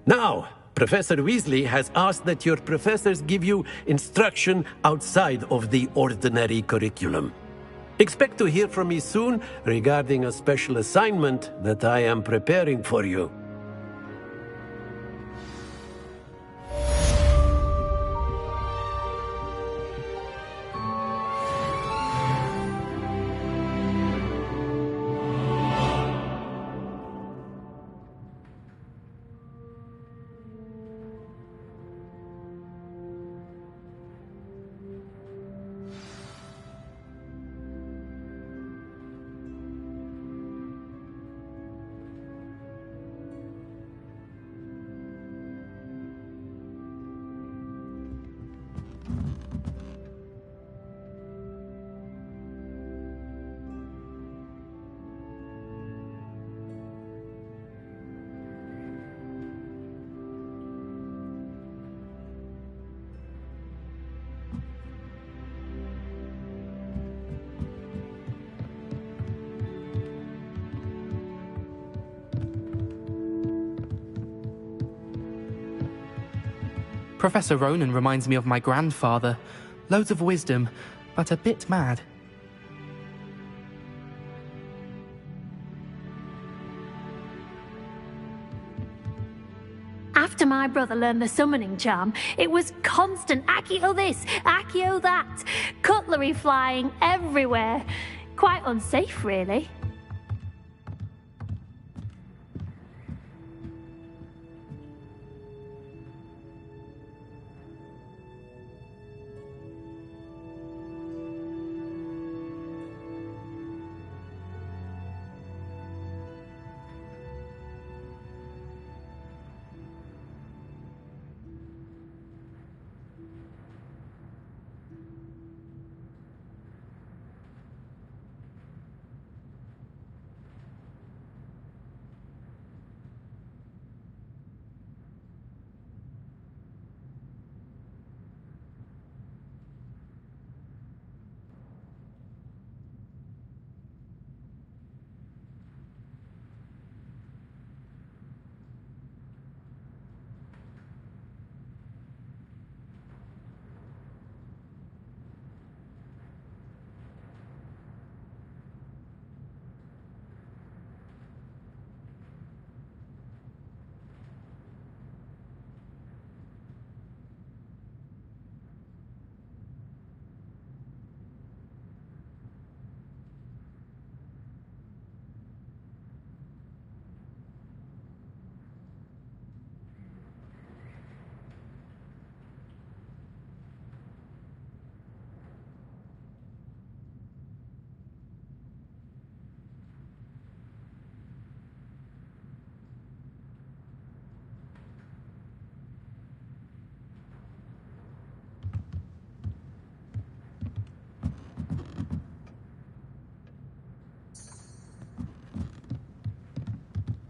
Now, Professor Weasley has asked that your professors give you instruction outside of the ordinary curriculum. Expect to hear from me soon regarding a special assignment that I am preparing for you. Professor Ronan reminds me of my grandfather. Loads of wisdom, but a bit mad. After my brother learned the summoning charm, it was constant Accio this, Accio that. Cutlery flying everywhere. Quite unsafe, really.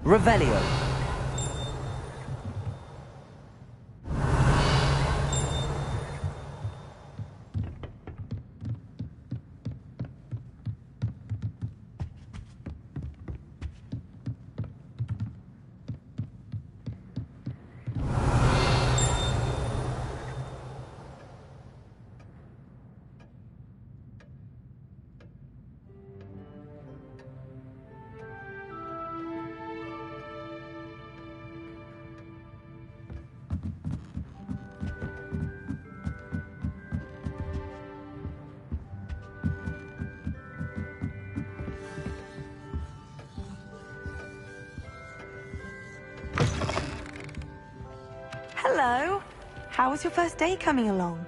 Revelio. Hello. How was your first day coming along?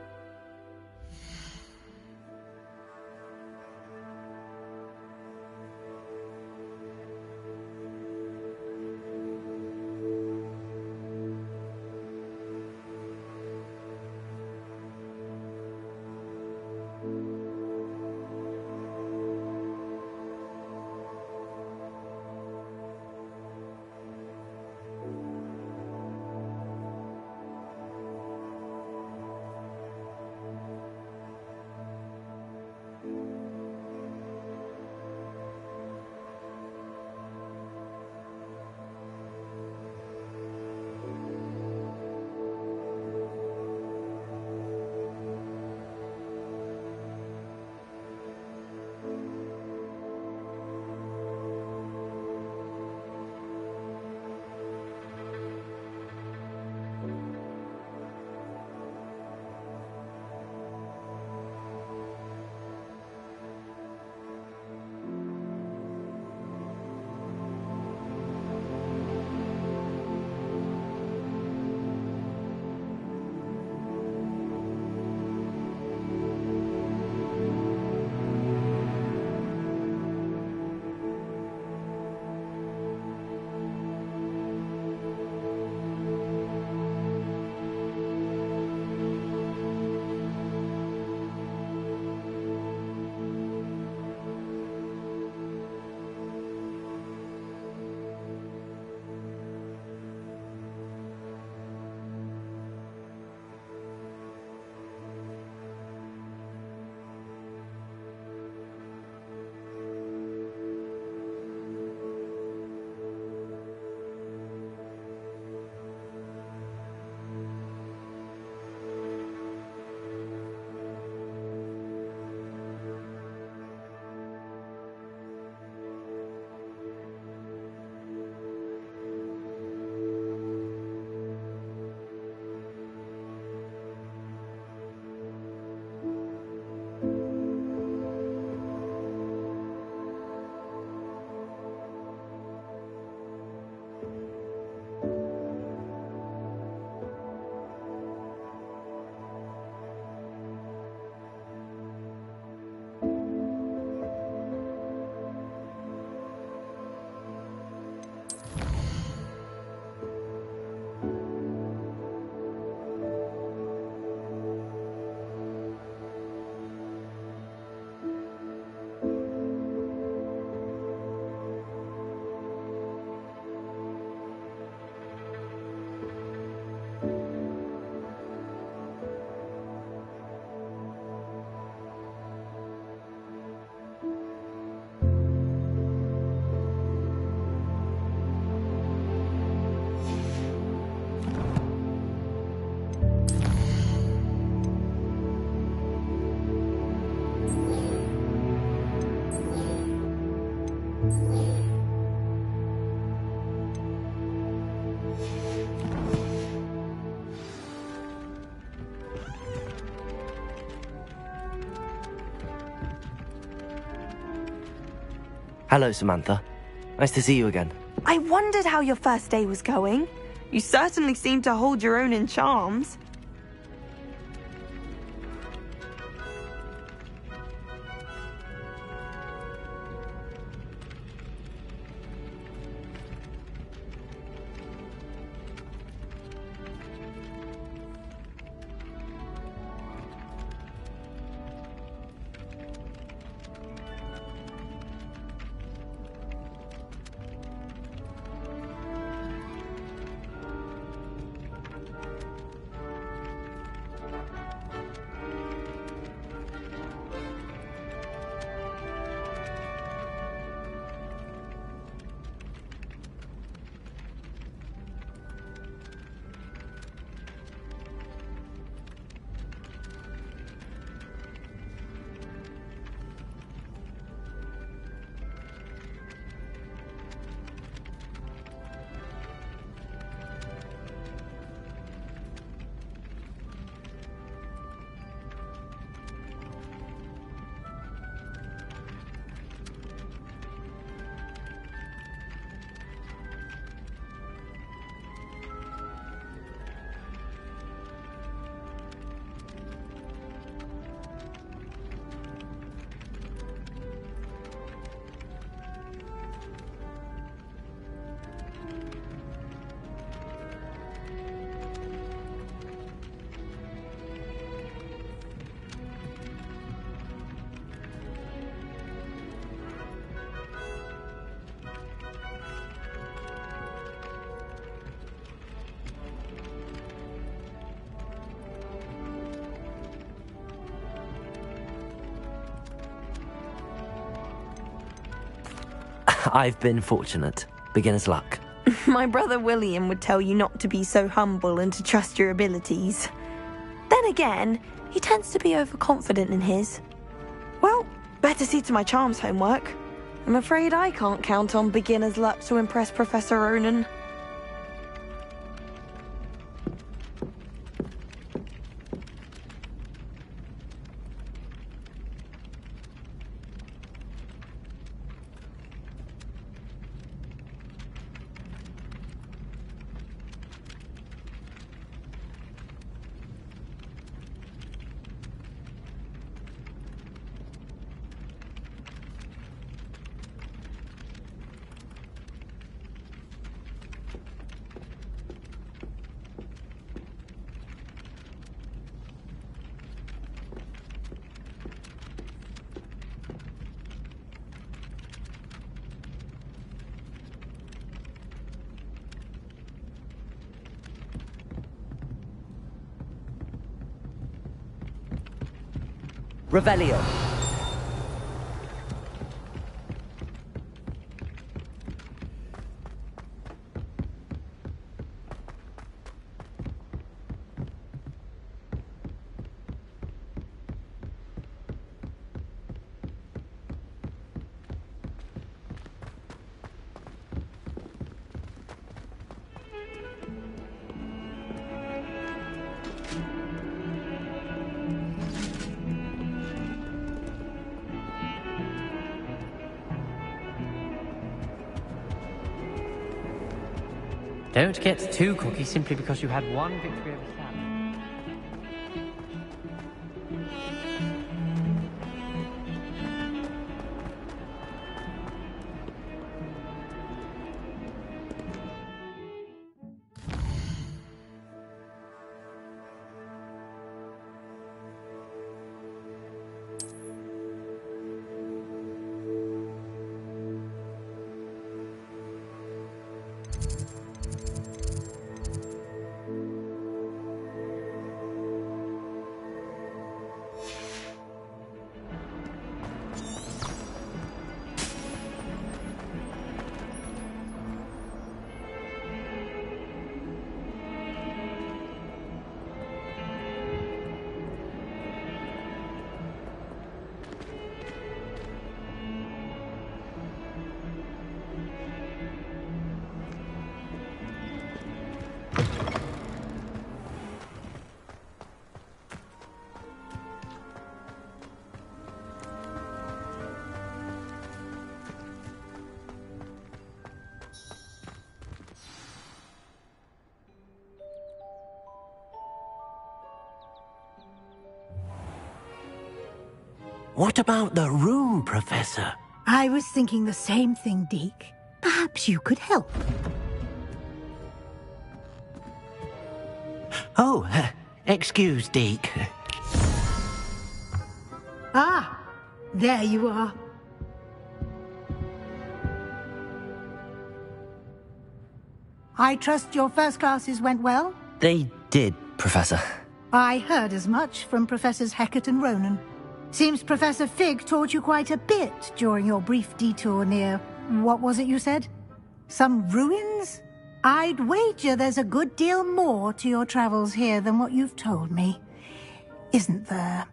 Hello, Samantha. Nice to see you again. I wondered how your first day was going. You certainly seem to hold your own in charms. I've been fortunate. Beginner's luck. My brother William would tell you not to be so humble and to trust your abilities. Then again, he tends to be overconfident in his. Well, better see to my charms homework. I'm afraid I can't count on beginner's luck to impress Professor Ronan. Revelio. Don't get too cocky simply because you had one victory over Sam. What about the room, Professor? I was thinking the same thing, Deke. Perhaps you could help. Oh, excuse, Deke. Ah, there you are. I trust your first classes went well? They did, Professor. I heard as much from Professors Hecat and Ronan. Seems Professor Fig taught you quite a bit during your brief detour near... what was it you said? Some ruins? I'd wager there's a good deal more to your travels here than what you've told me. Isn't there?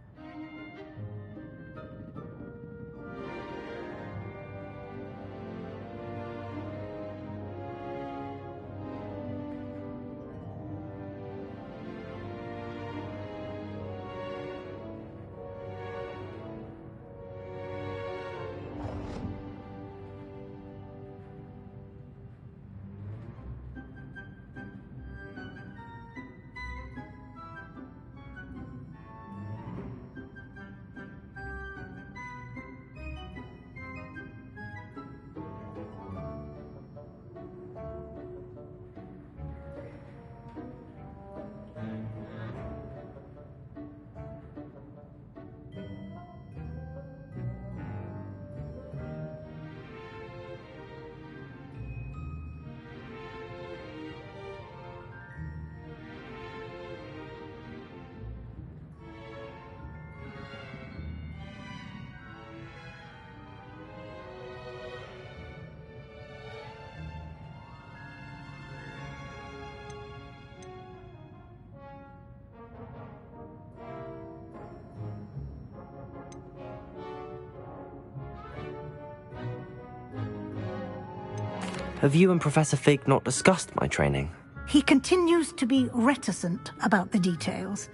Have you and Professor Fig not discussed my training? He continues to be reticent about the details,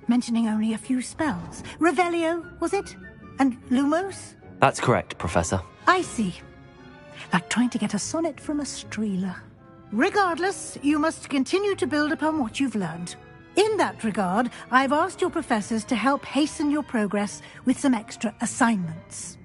mentioning only a few spells. Revelio, was it? And Lumos? That's correct, Professor. I see. Like trying to get a sonnet from a streeler. Regardless, you must continue to build upon what you've learned. In that regard, I've asked your professors to help hasten your progress with some extra assignments.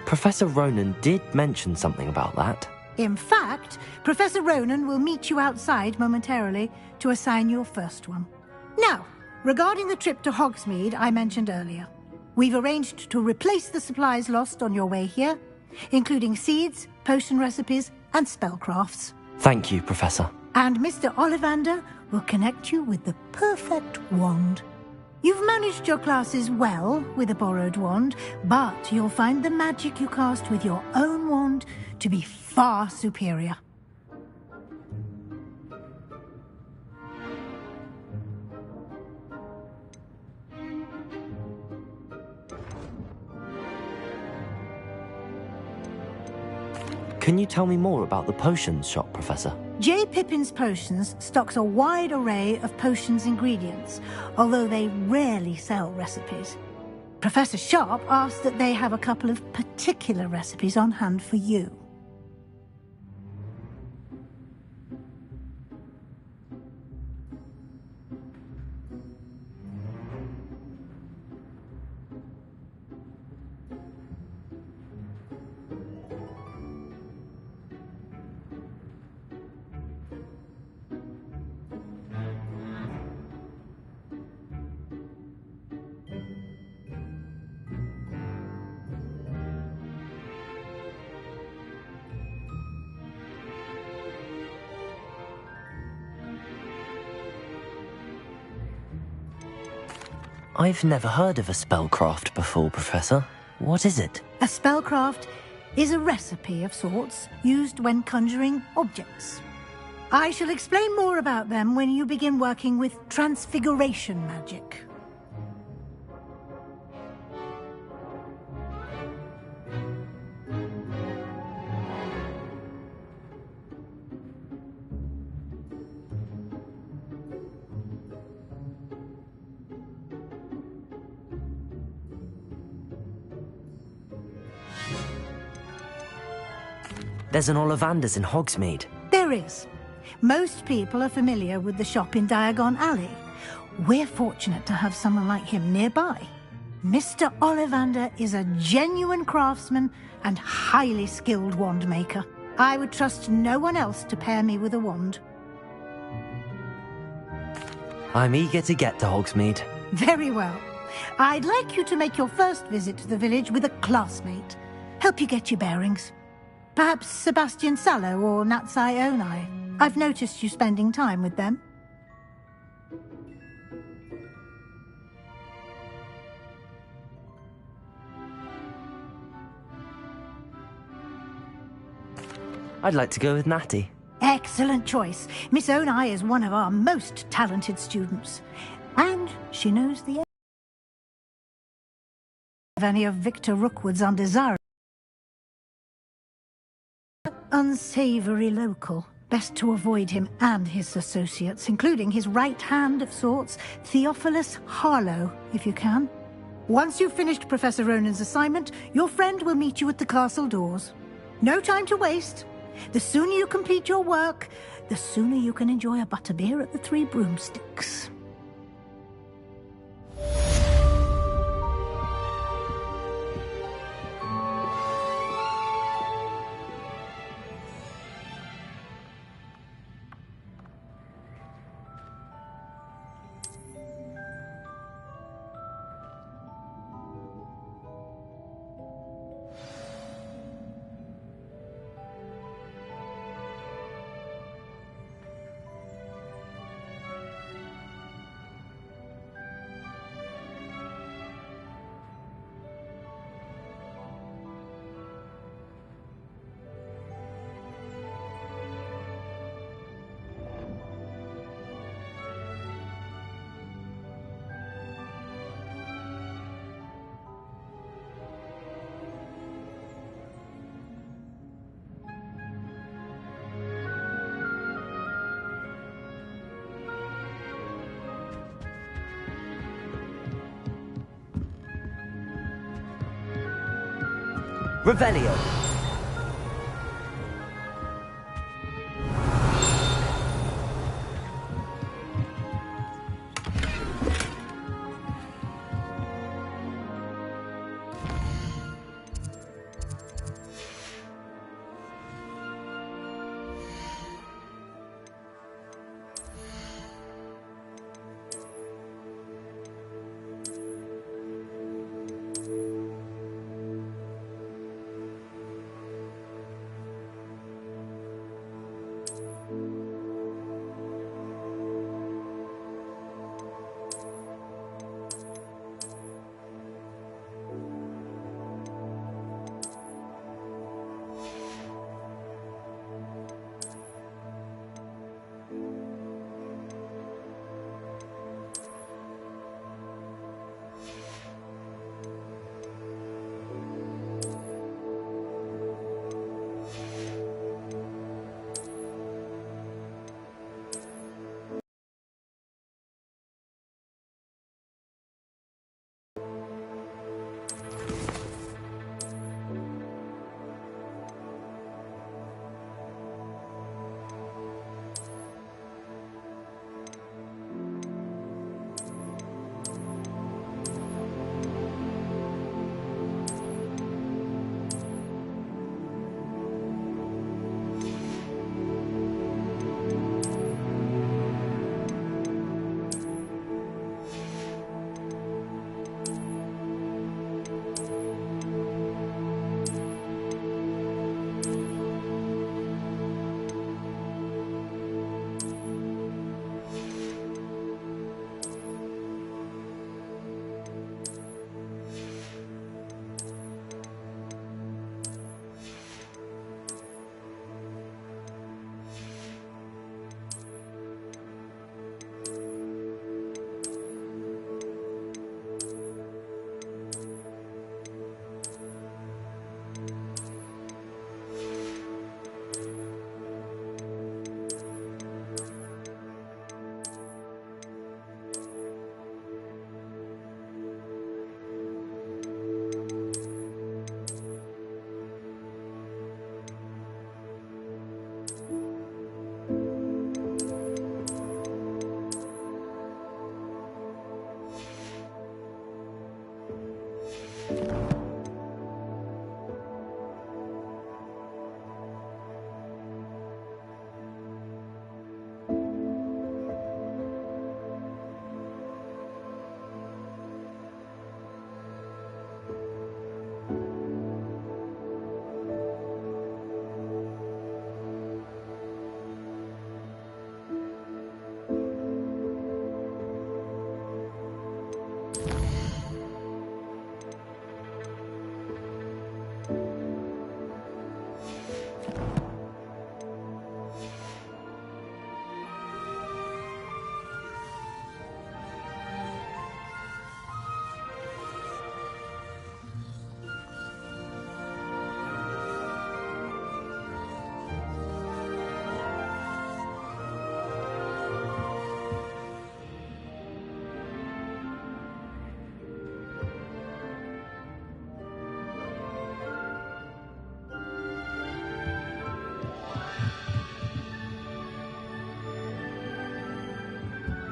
Professor Ronan did mention something about that. In fact, Professor Ronan will meet you outside momentarily to assign your first one. Now, regarding the trip to Hogsmeade I mentioned earlier, we've arranged to replace the supplies lost on your way here, including seeds, potion recipes, and spellcrafts. Thank you, Professor. And Mr. Ollivander will connect you with the perfect wand. You've managed your classes well with a borrowed wand, but you'll find the magic you cast with your own wand to be far superior. Can you tell me more about the potions shop, Professor? J. Pippin's Potions stocks a wide array of potions ingredients, although they rarely sell recipes. Professor Sharp asked that they have a couple of particular recipes on hand for you. I've never heard of a spellcraft before, Professor. What is it? A spellcraft is a recipe of sorts used when conjuring objects. I shall explain more about them when you begin working with transfiguration magic. There's an Ollivander's in Hogsmeade. There is. Most people are familiar with the shop in Diagon Alley. We're fortunate to have someone like him nearby. Mr. Ollivander is a genuine craftsman and highly skilled wand maker. I would trust no one else to pair me with a wand. I'm eager to get to Hogsmeade. Very well. I'd like you to make your first visit to the village with a classmate. Help you get your bearings. Perhaps Sebastian Sallow or Natsai Onai. I've noticed you spending time with them. I'd like to go with Natty. Excellent choice. Miss Onai is one of our most talented students. And she knows the of any of Victor Rookwood's undesirable. Unsavory local. Best to avoid him and his associates, including his right hand of sorts, Theophilus Harlow, if you can. Once you've finished Professor Ronan's assignment, your friend will meet you at the castle doors. No time to waste. The sooner you complete your work, the sooner you can enjoy a butterbeer at the Three Broomsticks. Revelio.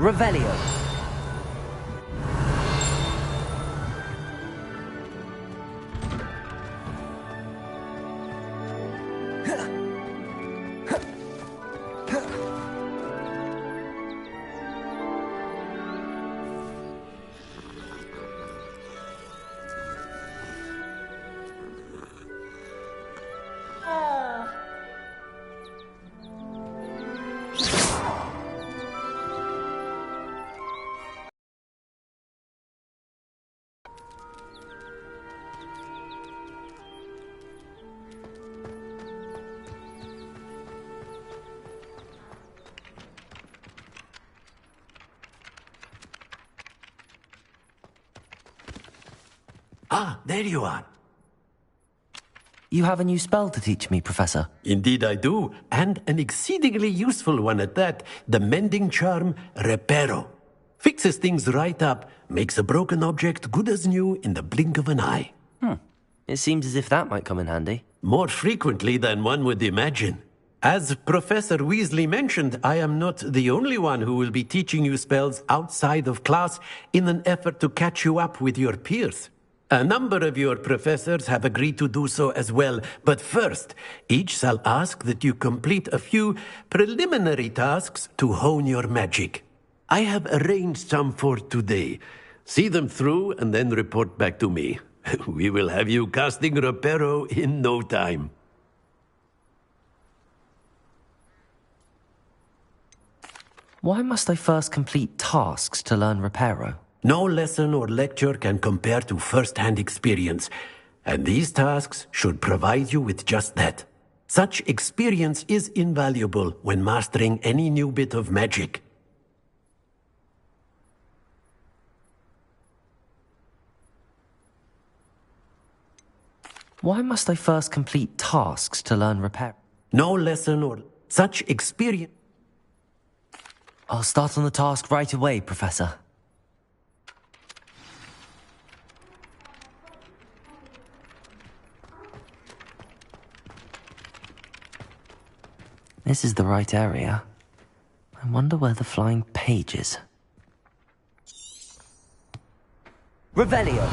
Revelio. Ah, there you are. You have a new spell to teach me, Professor. Indeed I do, and an exceedingly useful one at that. The mending charm, Reparo. Fixes things right up, makes a broken object good as new in the blink of an eye. It seems as if that might come in handy. More frequently than one would imagine. As Professor Weasley mentioned, I am not the only one who will be teaching you spells outside of class in an effort to catch you up with your peers. A number of your professors have agreed to do so as well, but first, each shall ask that you complete a few preliminary tasks to hone your magic. I have arranged some for today. See them through and then report back to me. We will have you casting Reparo in no time. Why must I first complete tasks to learn Reparo? No lesson or lecture can compare to first-hand experience, and these tasks should provide you with just that. Such experience is invaluable when mastering any new bit of magic. Why must I first complete tasks to learn Reparo? No lesson or such experience. I'll start on the task right away, Professor. This is the right area. I wonder where the flying page is. Revelio!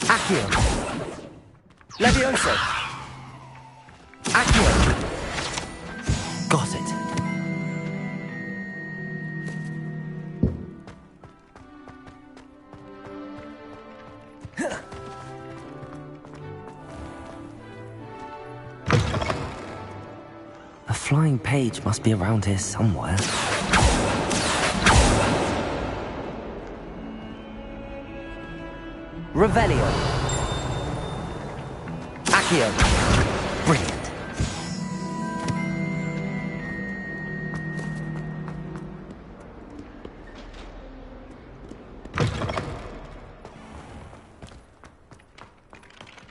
Accio! Levioso! Accio! Got it. A flying page must be around here somewhere. Revelio. Accio. Brilliant.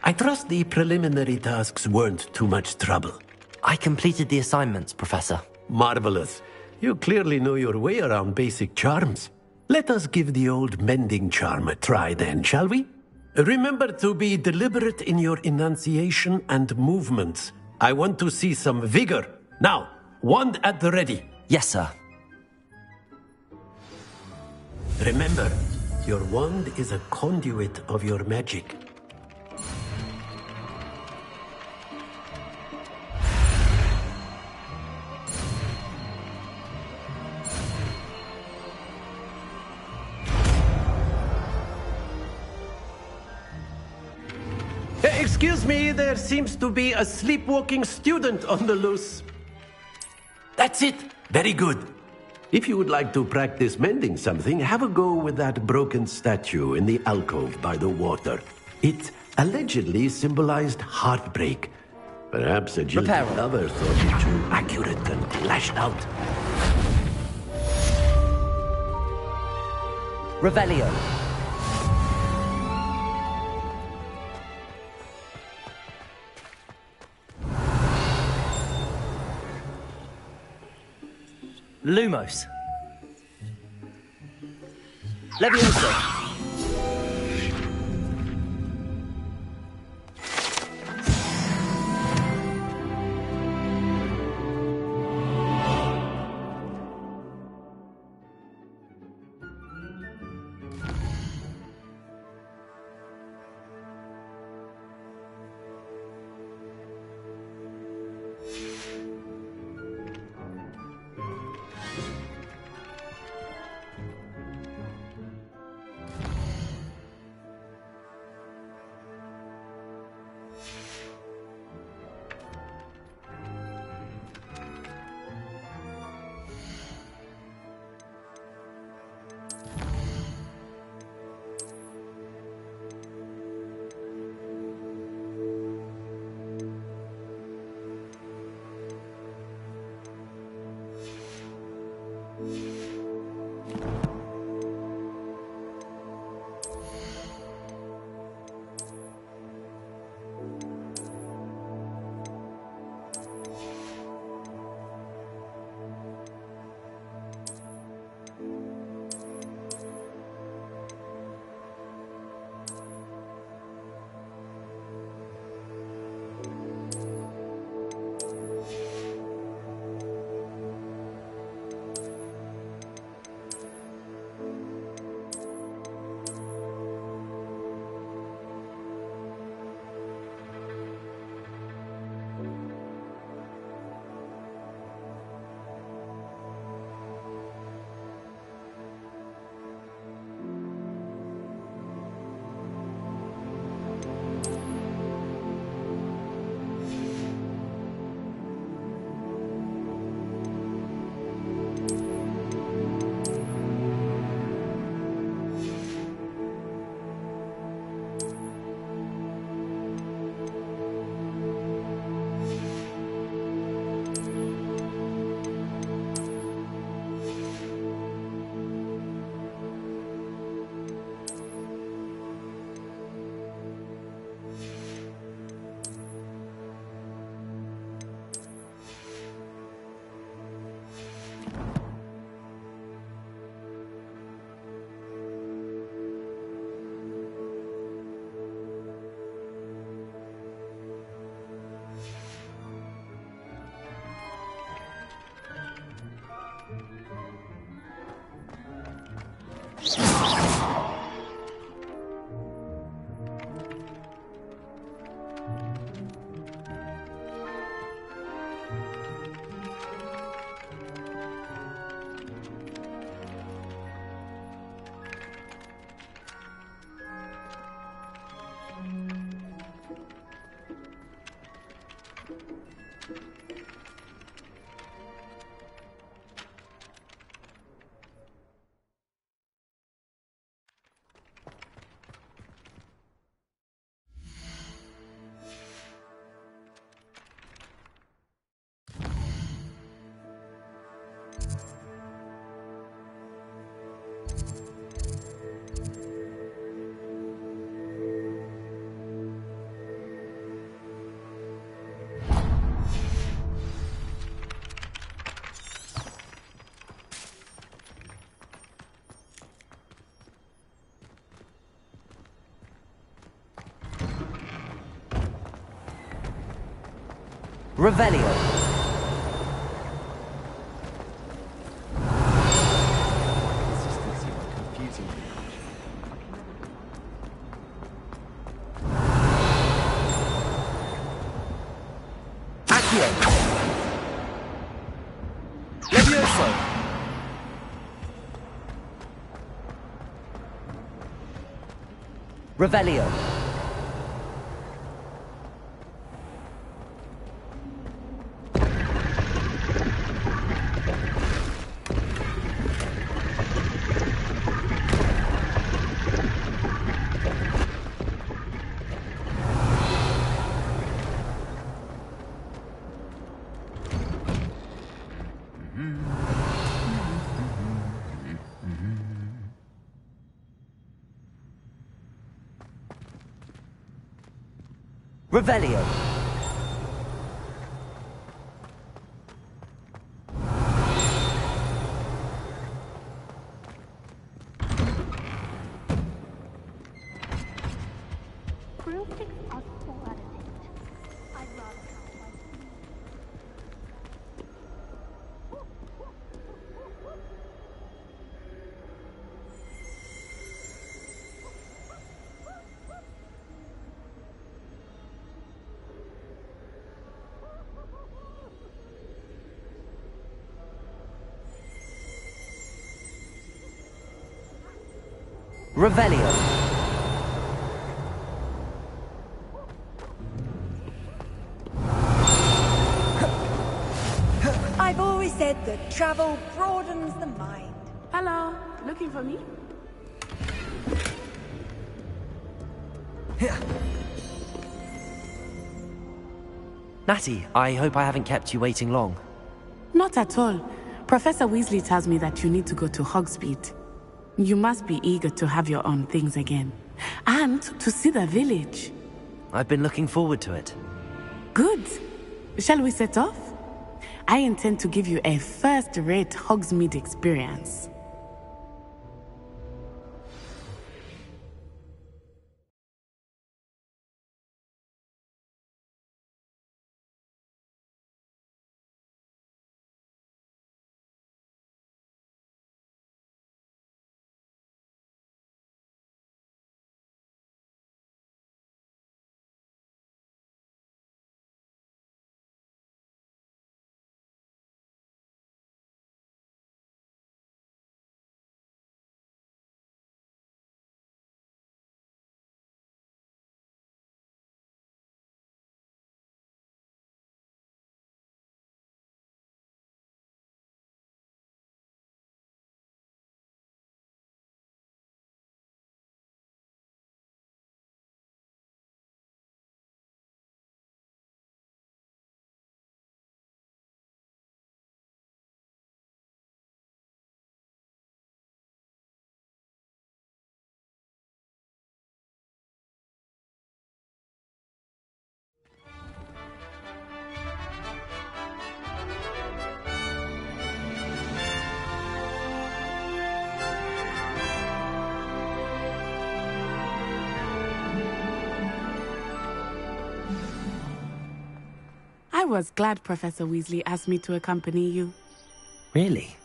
I trust the preliminary tasks weren't too much trouble. I completed the assignments, Professor. Marvelous. You clearly know your way around basic charms. Let us give the old mending charm a try then, shall we? Remember to be deliberate in your enunciation and movements. I want to see some vigor. Now, wand at the ready. Yes, sir. Remember, your wand is a conduit of your magic. Excuse me, there seems to be a sleepwalking student on the loose. That's it. Very good. If you would like to practice mending something, have a go with that broken statue in the alcove by the water. It allegedly symbolized heartbreak. Perhaps a jilted lover thought it too accurate and lashed out. Revelio. Lumos. Levioso. Revelio. Accio. Levioso. Revelio. Revelio. Broomsticks are so out of date. I'd rather count my Revelio. I've always said that travel broadens the mind. Hello, looking for me? Natty, I hope I haven't kept you waiting long. Not at all. Professor Weasley tells me that you need to go to Hogsmeade. You must be eager to have your own things again. And to see the village. I've been looking forward to it. Good. Shall we set off? I intend to give you a first-rate Hogsmeade experience. I was glad Professor Weasley asked me to accompany you. Really?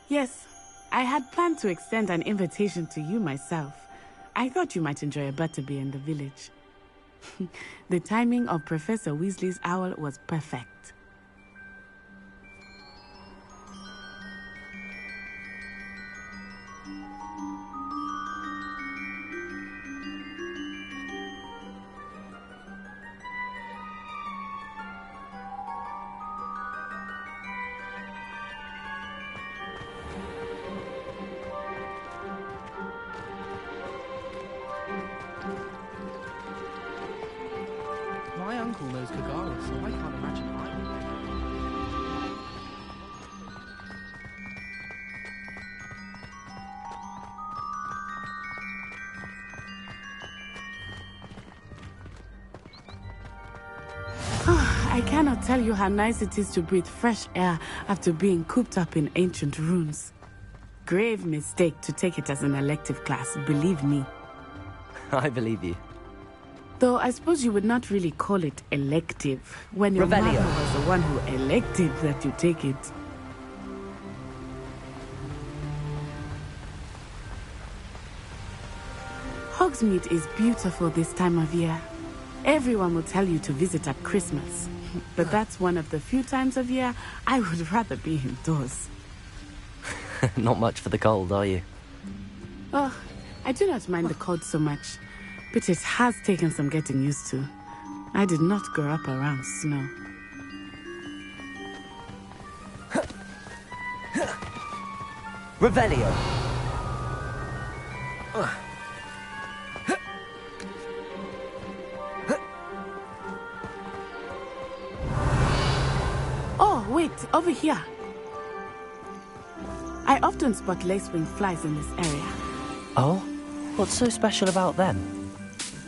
Yes, I had planned to extend an invitation to you myself. I thought you might enjoy a butterbeer in the village. The timing of Professor Weasley's owl was perfect. My uncle knows Kagara, so I can't imagine I would. I cannot tell you how nice it is to breathe fresh air after being cooped up in ancient ruins. Grave mistake to take it as an elective class, believe me. I believe you. Though I suppose you would not really call it elective when your Revelio. mother was the one who elected that you take it. Hogsmeade is beautiful this time of year. Everyone will tell you to visit at Christmas. But that's one of the few times of year I would rather be indoors. Not much for the cold, are you? Oh, I do not mind the cold so much, but it has taken some getting used to. I did not grow up around snow. Revelio. Oh, wait, over here. I often spot lacewing flies in this area. Oh? What's so special about them?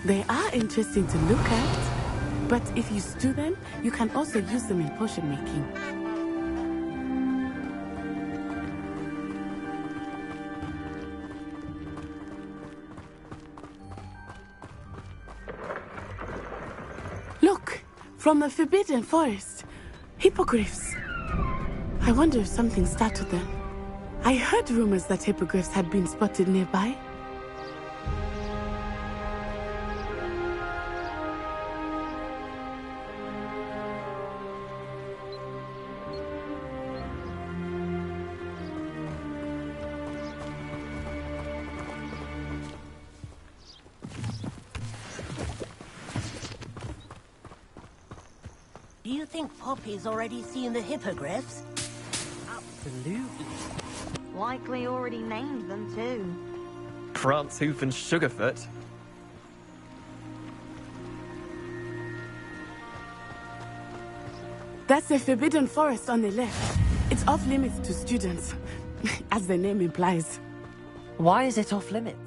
They are interesting to look at, but if you stew them, you can also use them in potion making. Look, from the Forbidden Forest, hippogriffs. I wonder if something startled them. I heard rumors that hippogriffs had been spotted nearby. Do you think Poppy's already seen the hippogriffs? Absolutely. Likely already named them too. Prancehoof and Sugarfoot. That's the Forbidden Forest on the left. It's off limits to students, as the name implies. Why is it off limits?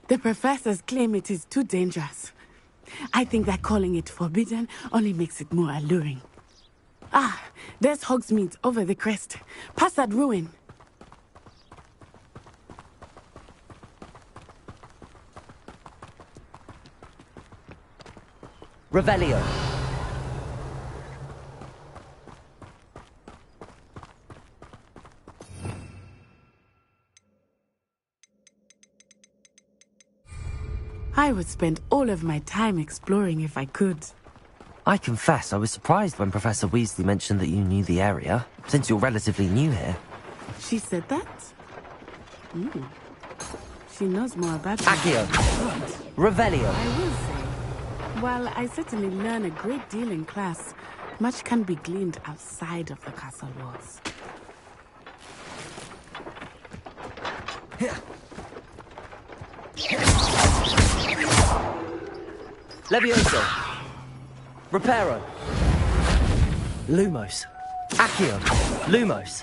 The professors claim it is too dangerous. I think that calling it forbidden only makes it more alluring. Ah, there's Hogsmeade over the crest. Past that ruin. Revelio. I would spend all of my time exploring if I could. I confess I was surprised when Professor Weasley mentioned that you knew the area, since you're relatively new here. She said that? She knows more about me. Accio. Revelio. I will say, while I certainly learn a great deal in class, much can be gleaned outside of the castle walls. Levioso. Reparo. Lumos. Accio. Lumos.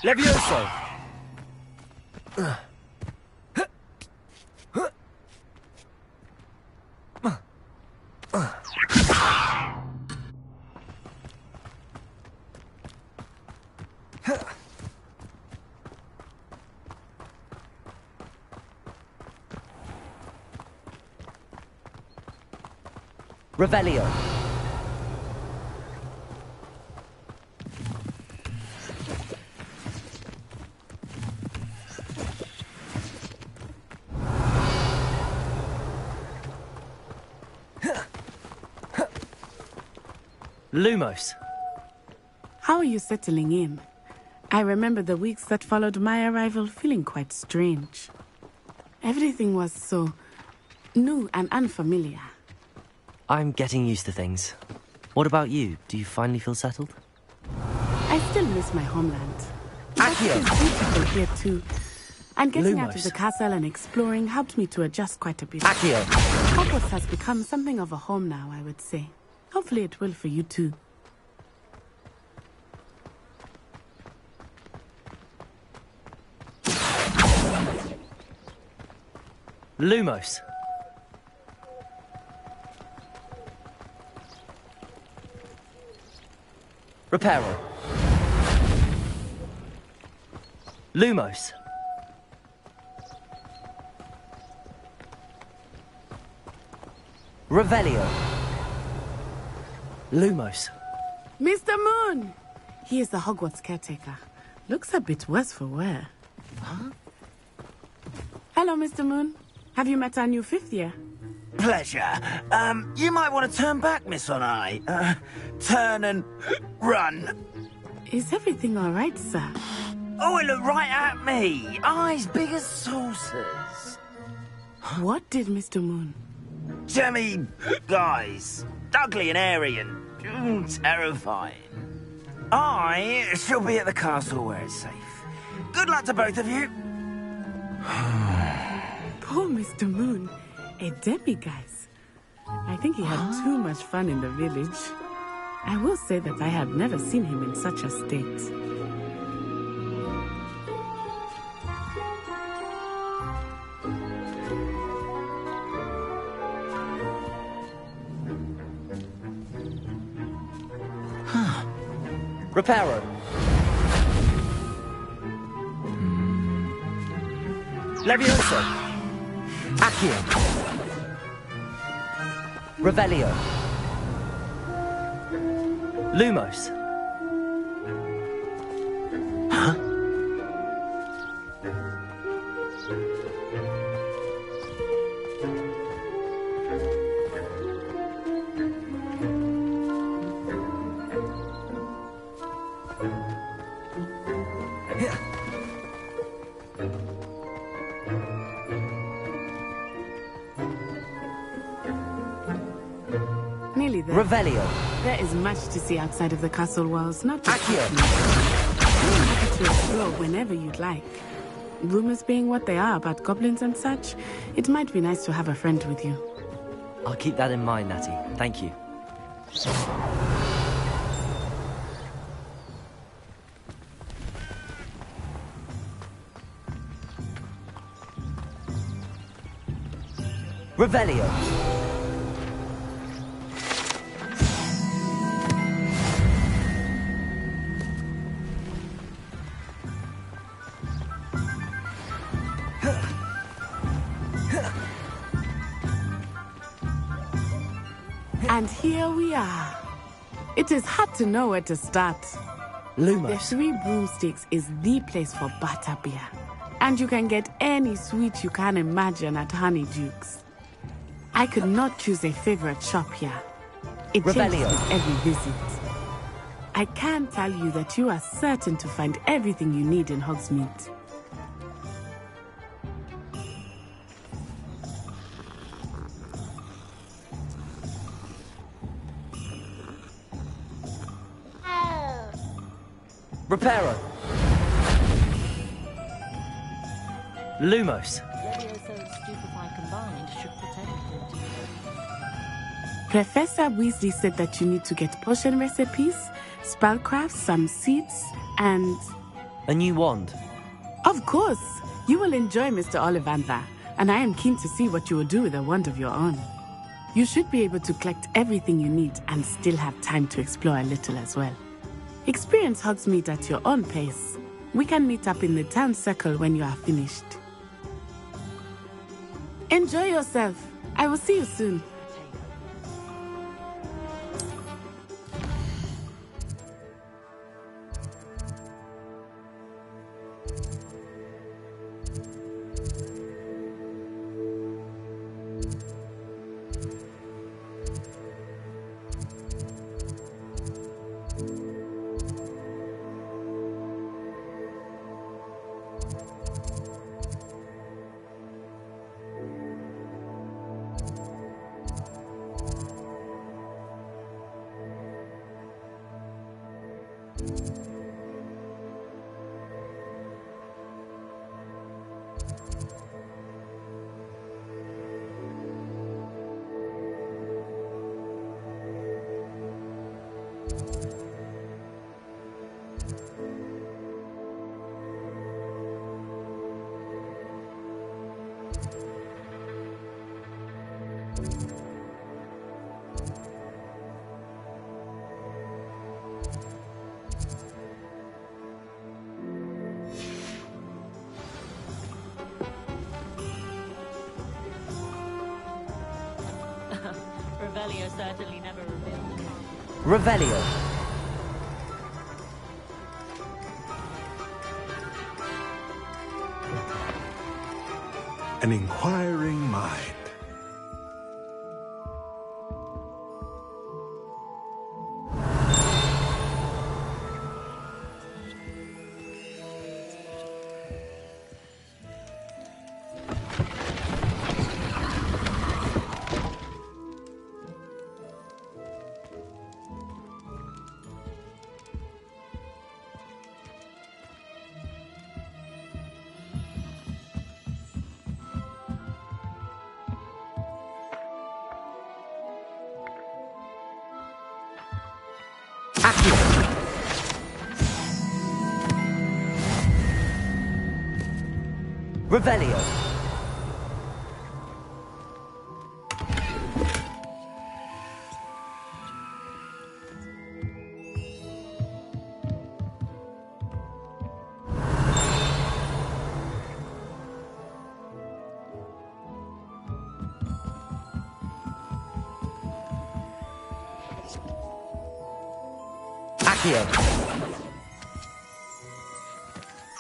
Levioso! Revelio. Lumos. How are you settling in? I remember the weeks that followed my arrival feeling quite strange. Everything was so new and unfamiliar. I'm getting used to things. What about you? Do you finally feel settled? I still miss my homeland. Accio! It's beautiful here too. And getting out of Lumos. the castle and exploring helped me to adjust quite a bit. Accio! Hogwarts has become something of a home now, I would say. Hopefully it will for you too. Lumos. Reparo. Lumos. Revelio. Lumos. Mr. Moon! He is the Hogwarts caretaker. Looks a bit worse for wear. Huh? Hello, Mr. Moon. Have you met our new fifth year? Pleasure. You might want to turn back, Miss Onai. Turn and run. Is everything all right, sir? Oh, it looked right at me. Eyes big as saucers. What did Mr. Moon? Jemmy guys. Ugly and airy and terrifying. I shall be at the castle where it's safe. Good luck to both of you. Poor Mr. Moon. A demiguise. I think he had too much fun in the village. I will say that I have never seen him in such a state. Reparo. Levioso. Accio. Revelio. Lumos. Huh? there. Revelio. There is much to see outside of the castle walls, not just Accio. You're happy to explore whenever you'd like. Rumors being what they are about goblins and such, it might be nice to have a friend with you. I'll keep that in mind, Natty. Thank you. Revelio. And here we are. It is hard to know where to start. Lumos. The Three Broomsticks is the place for butterbeer. And you can get any sweet you can imagine at Honeydukes. I could not choose a favorite shop here. It changes with every visit. I can tell you that you are certain to find everything you need in Hogsmeade. Reparo. Lumos. Professor Weasley said that you need to get potion recipes, spellcrafts, some seeds, and... a new wand. Of course! You will enjoy Mr. Ollivander, and I am keen to see what you will do with a wand of your own. You should be able to collect everything you need and still have time to explore a little as well. Experience Hogsmeade at your own pace. We can meet up in the town circle when you are finished. Enjoy yourself. I will see you soon. Revelio certainly never revealed. Revelio. An inquiring mind. Revelio. Accio.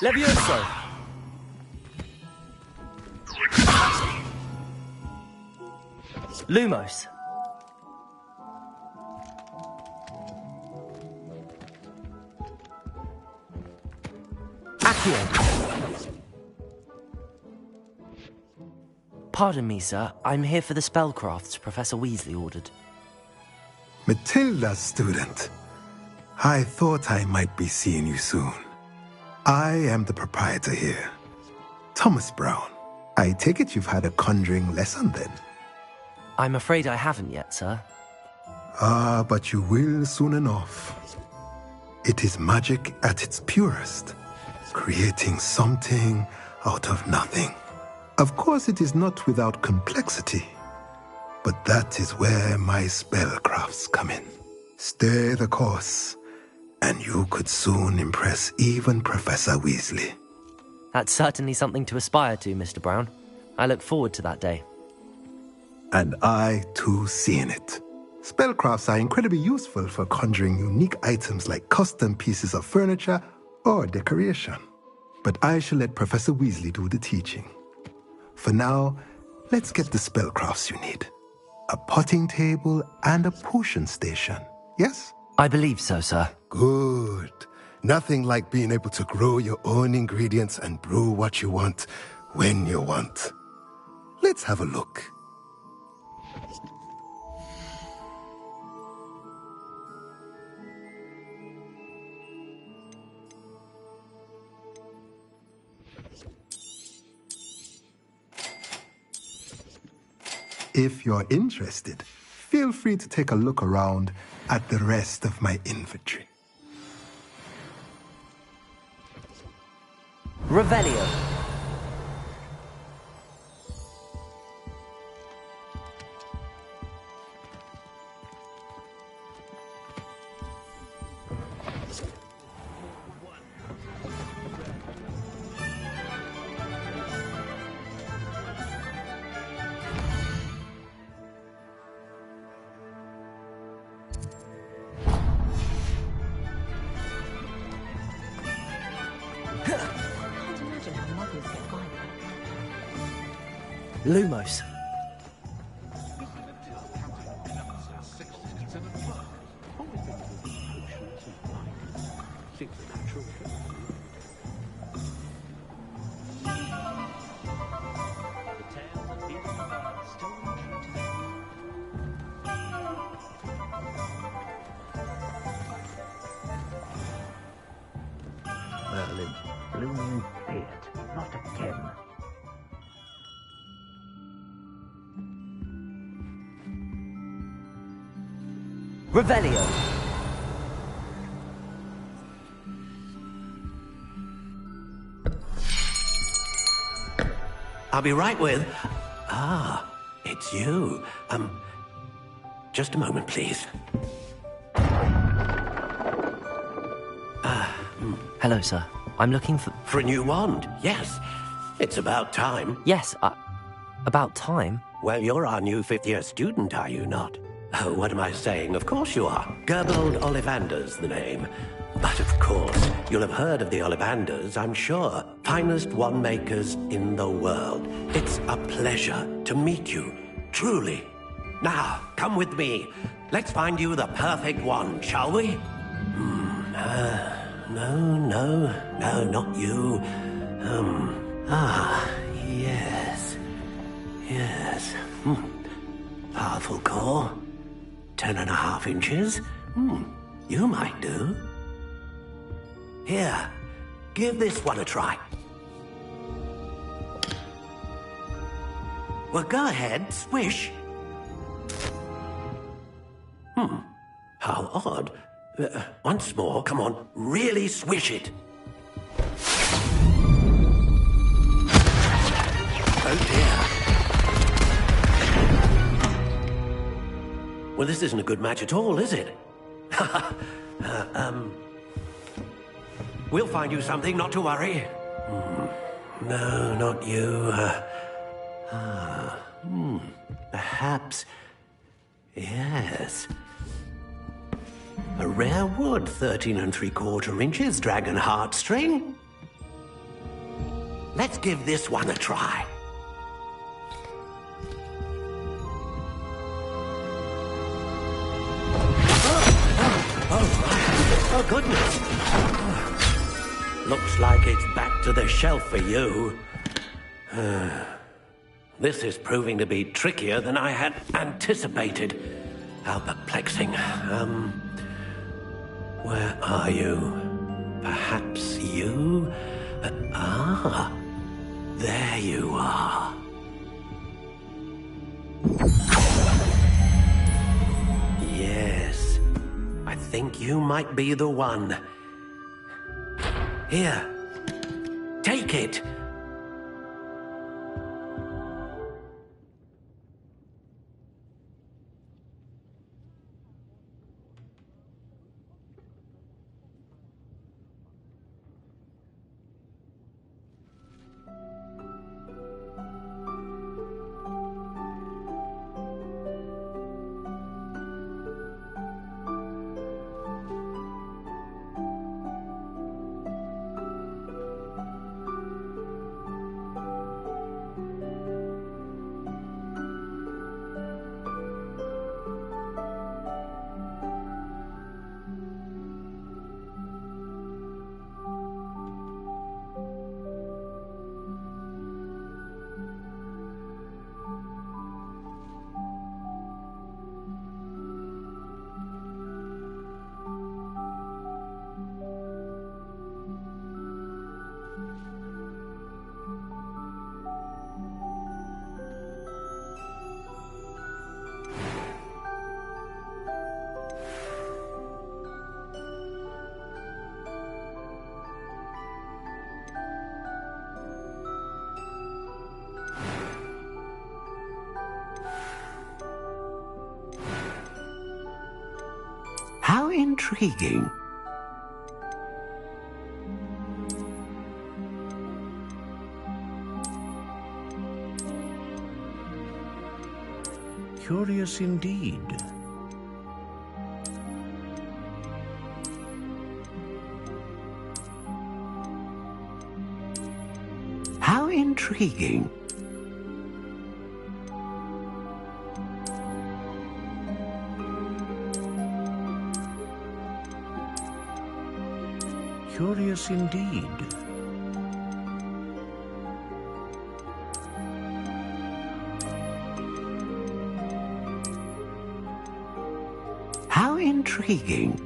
Levioso. Lumos. Accio. Pardon me, sir. I'm here for the spellcrafts Professor Weasley ordered. Matilda's student. I thought I might be seeing you soon. I am the proprietor here, Thomas Brown. I take it you've had a conjuring lesson then? I'm afraid I haven't yet, sir. Ah, but you will soon enough. It is magic at its purest, creating something out of nothing. Of course, it is not without complexity, but that is where my spellcrafts come in. Stay the course, and you could soon impress even Professor Weasley. That's certainly something to aspire to, Mr. Brown. I look forward to that day. And I, too, seeing it. Spellcrafts are incredibly useful for conjuring unique items like custom pieces of furniture or decoration. But I shall let Professor Weasley do the teaching. For now, let's get the spellcrafts you need. A potting table and a potion station, yes? I believe so, sir. Good. Nothing like being able to grow your own ingredients and brew what you want when you want. Let's have a look. If you're interested, feel free to take a look around at the rest of my inventory. Revelio. Lumos. Merlin, blooming beard, not again. Revelio. I'll be right with... Ah, it's you. Just a moment, please. Hello, sir. I'm looking for... For a new wand, yes. It's about time. Yes, about time? Well, you're our new fifth-year student, are you not? Oh, what am I saying? Of course you are. Gerbold Ollivander's the name. But of course, you'll have heard of the Ollivanders, I'm sure. Finest wand makers in the world. It's a pleasure to meet you, truly. Now, come with me. Let's find you the perfect wand, shall we? No, not you. Yes. Powerful core. 10.5 inches. You might do. Here, give this one a try. Well, go ahead, swish. How odd. Once more, come on, really swish it. Oh dear. Well, this isn't a good match at all, is it? We'll find you something, not to worry. No, not you. Perhaps... Yes. A rare wood, 13 3/4 inches, dragon heartstring. Let's give this one a try. Oh, goodness. Looks like it's back to the shelf for you. This is proving to be trickier than I had anticipated. How perplexing. Where are you? Perhaps you? There you are. Yes, I think you might be the one. Here, take it. How intriguing. Curious indeed. How intriguing. Curious indeed. How intriguing.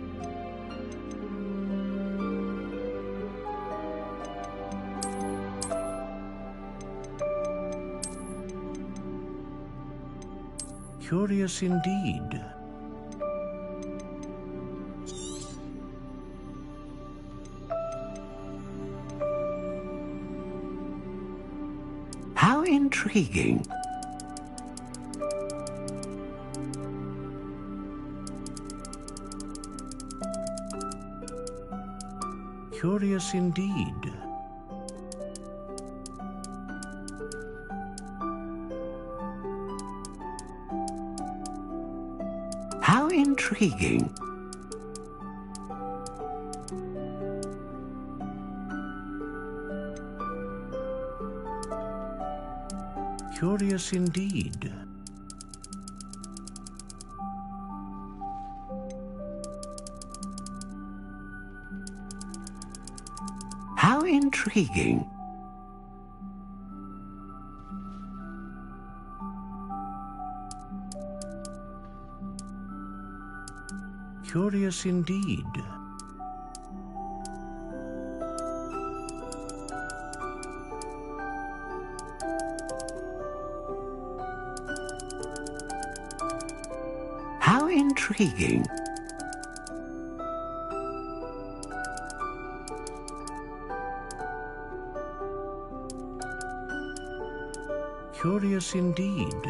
Curious indeed. How intriguing. Curious indeed. How intriguing. Curious indeed. How intriguing. Curious indeed. How intriguing. Curious indeed.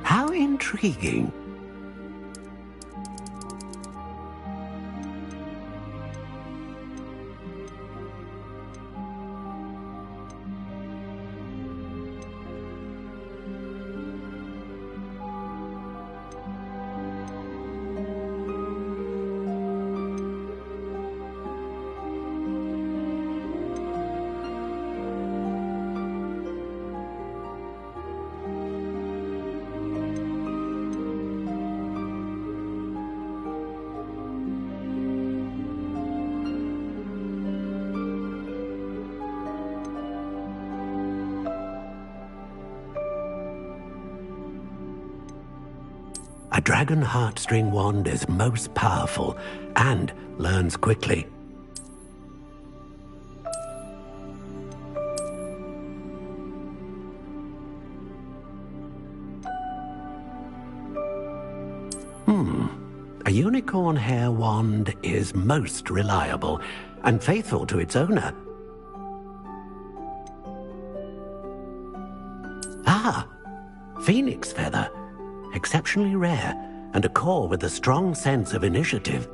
How intriguing. A dragon heartstring wand is most powerful and learns quickly. A unicorn hair wand is most reliable and faithful to its owner. Ah, phoenix feather. Exceptionally rare, and a core with a strong sense of initiative.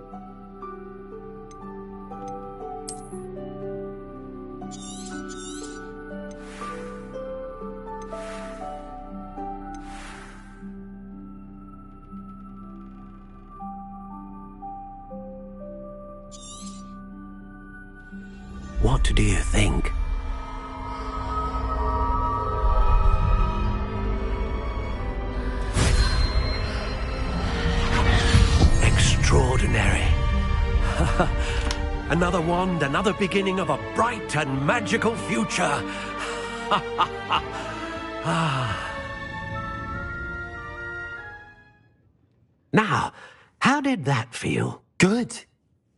What do you think? Extraordinary. Another wand, another beginning of a bright and magical future. Now, how did that feel? Good.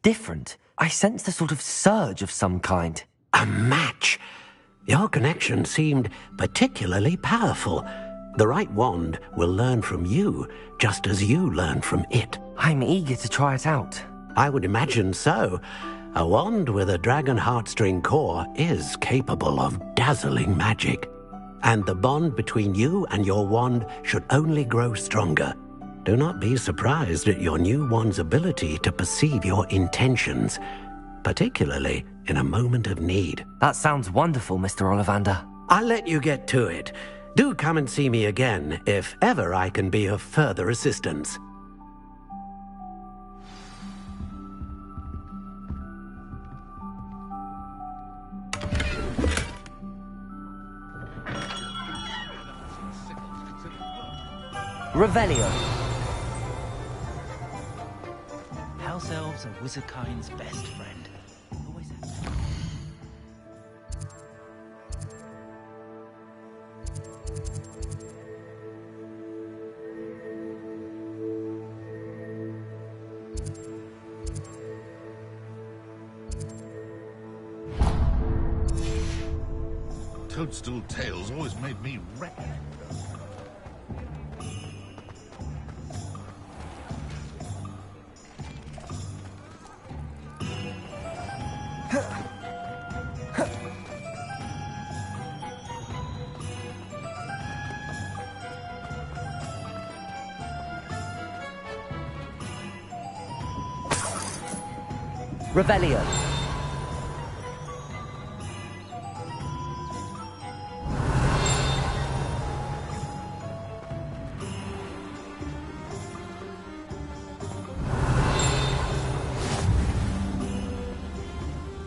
Different. I sensed a sort of surge of some kind. A match. Your connection seemed particularly powerful. The right wand will learn from you, just as you learn from it. I'm eager to try it out. I would imagine so. A wand with a dragon heartstring core is capable of dazzling magic. And the bond between you and your wand should only grow stronger. Do not be surprised at your new wand's ability to perceive your intentions, particularly in a moment of need. That sounds wonderful, Mr. Ollivander. I'll let you get to it. Do come and see me again if ever I can be of further assistance. Revelio. House elves are wizardkind's best friend. Always have. Toadstool tales always made me wreck. Revelio.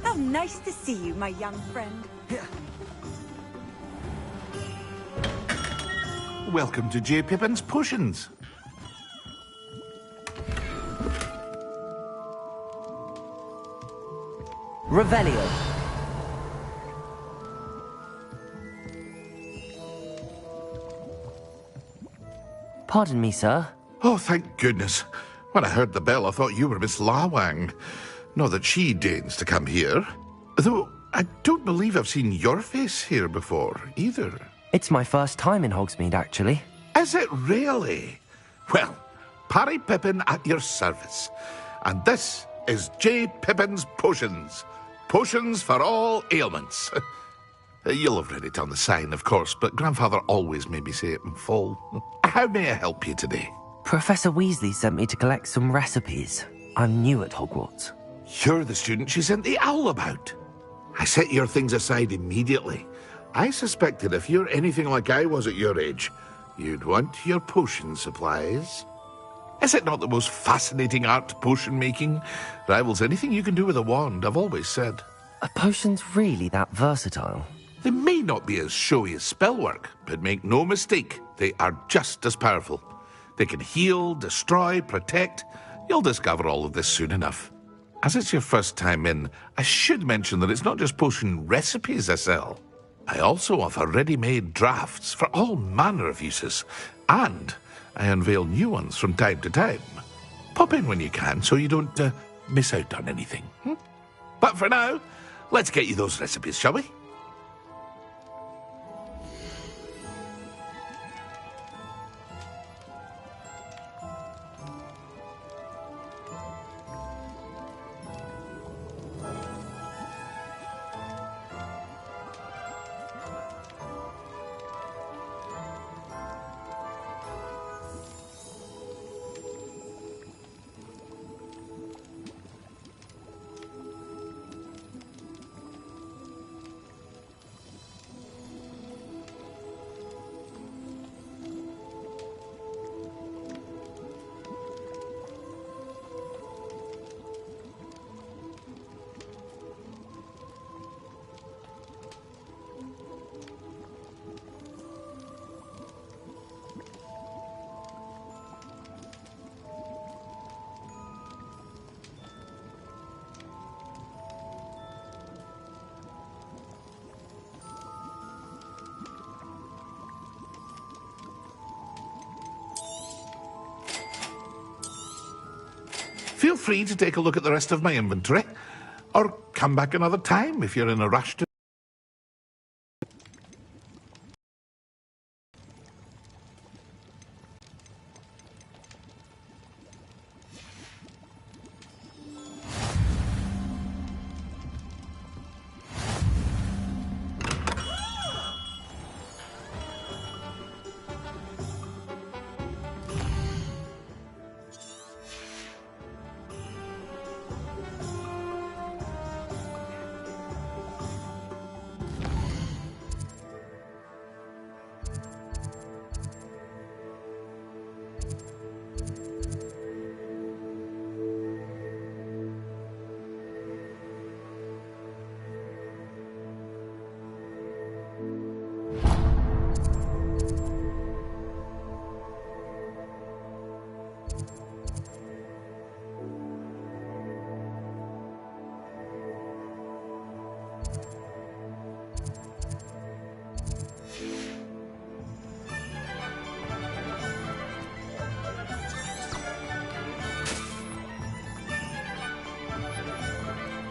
How nice to see you, my young friend. Welcome to J. Pippin's Potions. Revelio. Pardon me, sir. Oh, thank goodness. When I heard the bell, I thought you were Miss Lawang. Not that she deigns to come here. Though I don't believe I've seen your face here before, either. It's my first time in Hogsmeade, actually. Is it really? Well, Parry Pippin at your service. And this is J. Pippin's Potions. Potions for all ailments. You'll have read it on the sign, of course, but Grandfather always made me say it in full. How may I help you today? Professor Weasley sent me to collect some recipes. I'm new at Hogwarts. You're the student she sent the owl about. I set your things aside immediately. I suspected if you're anything like I was at your age, you'd want your potion supplies. Is it not the most fascinating art, potion making? Rivals anything you can do with a wand, I've always said. Are potions really that versatile? They may not be as showy as spellwork, but make no mistake, they are just as powerful. They can heal, destroy, protect. You'll discover all of this soon enough. As it's your first time in, I should mention that it's not just potion recipes I sell. I also offer ready-made drafts for all manner of uses. And I unveil new ones from time to time. Pop in when you can so you don't miss out on anything. But for now, let's get you those recipes, shall we? Feel free to take a look at the rest of my inventory, or come back another time if you're in a rush to...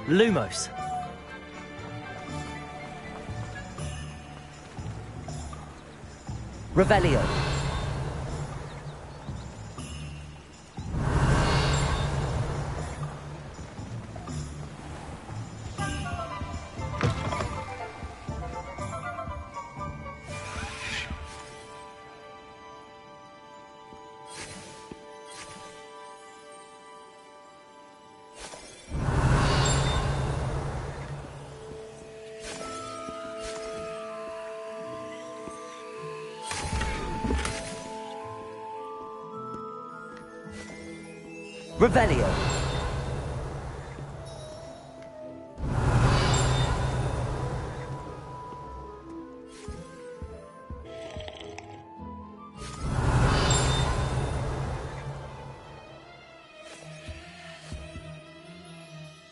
Lumos. Revelio. Revelio.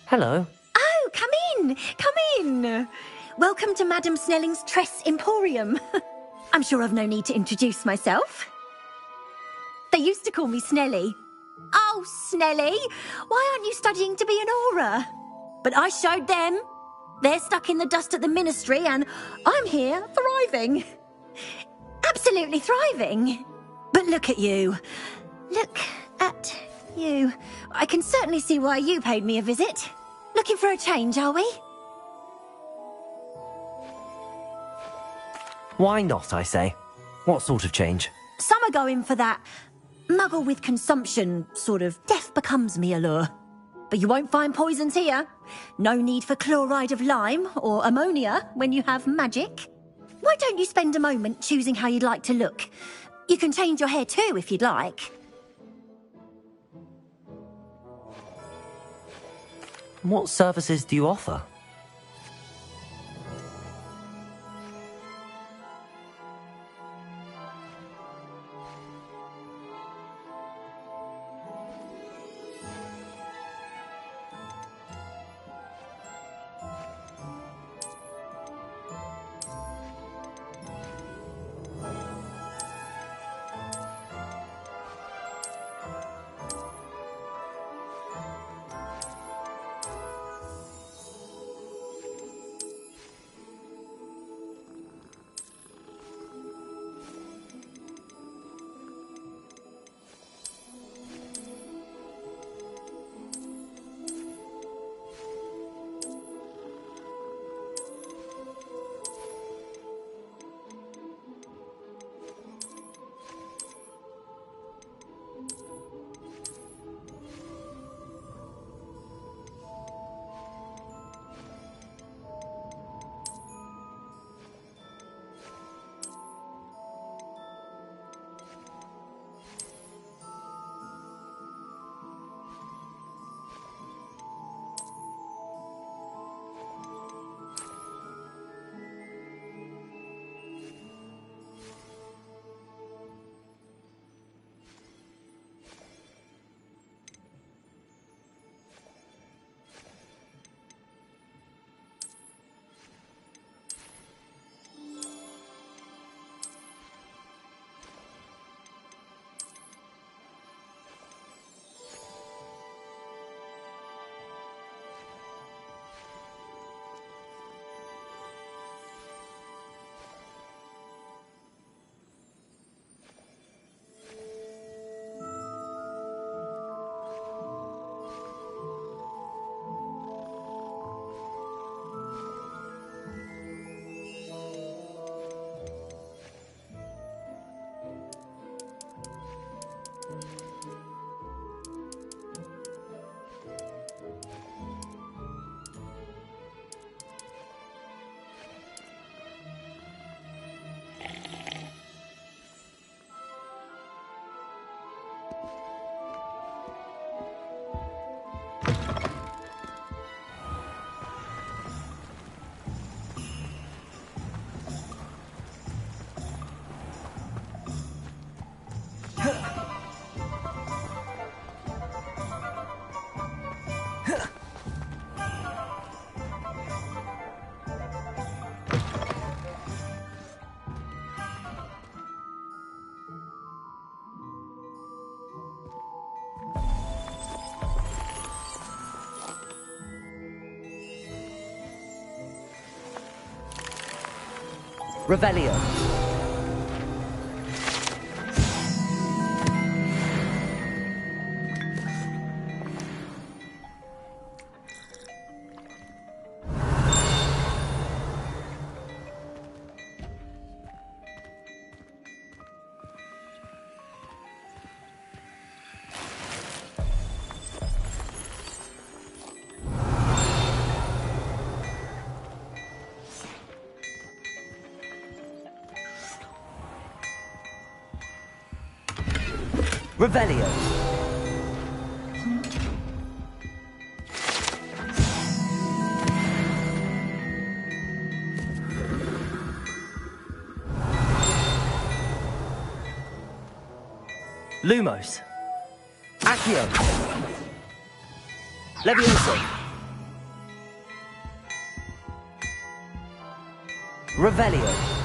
Hello. Oh, come in! Come in! Welcome to Madame Snelling's Tress Emporium. I'm sure I've no need to introduce myself. They used to call me Snelly. Oh, Snelly, why aren't you studying to be an aura? But I showed them. They're stuck in the dust at the ministry, and I'm here thriving. Absolutely thriving. But look at you. Look at you. I can certainly see why you paid me a visit. Looking for a change, are we? Why not, I say? What sort of change? Some are going for that muggle with consumption, sort of death becomes me allure. But you won't find poisons here. No need for chloride of lime or ammonia when you have magic. Why don't you spend a moment choosing how you'd like to look? You can change your hair too if you'd like. What services do you offer? Revelio. Revelio. Lumos. Accio. Levioso. Revelio.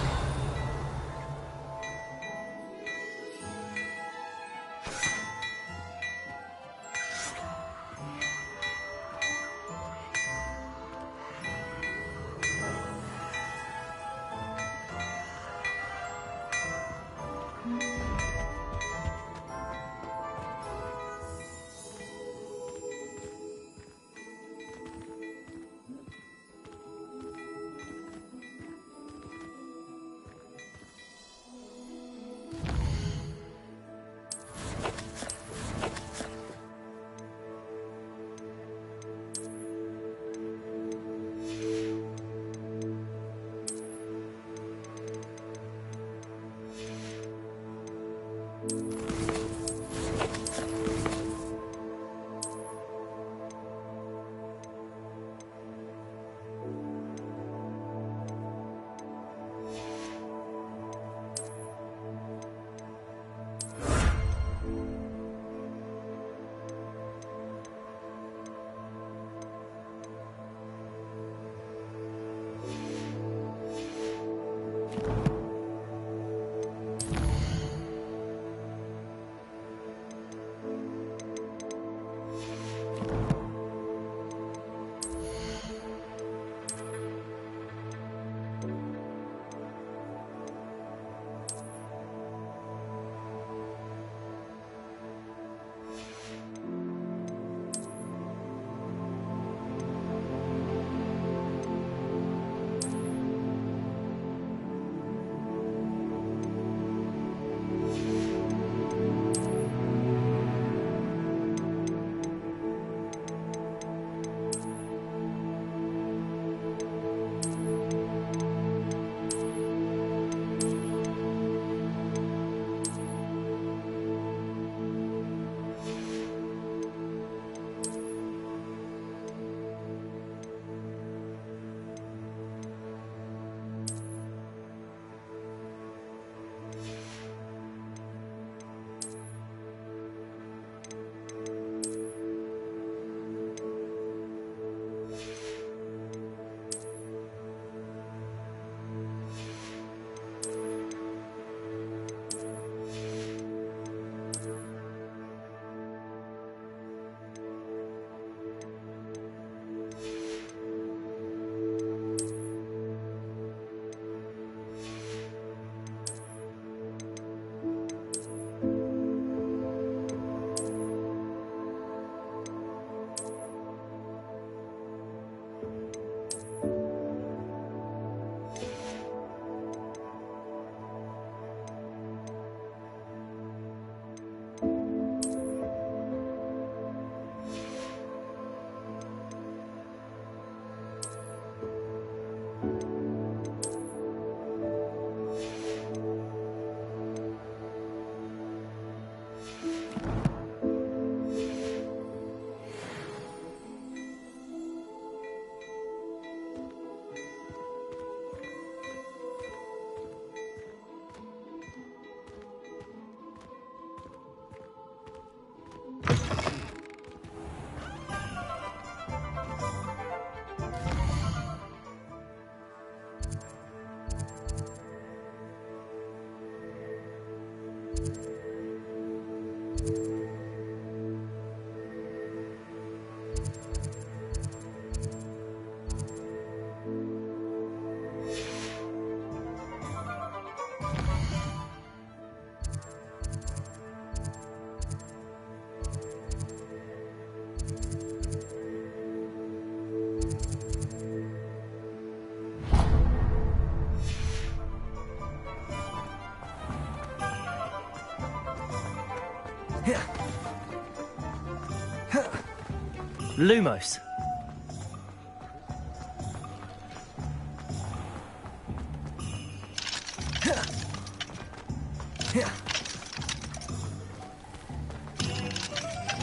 Lumos.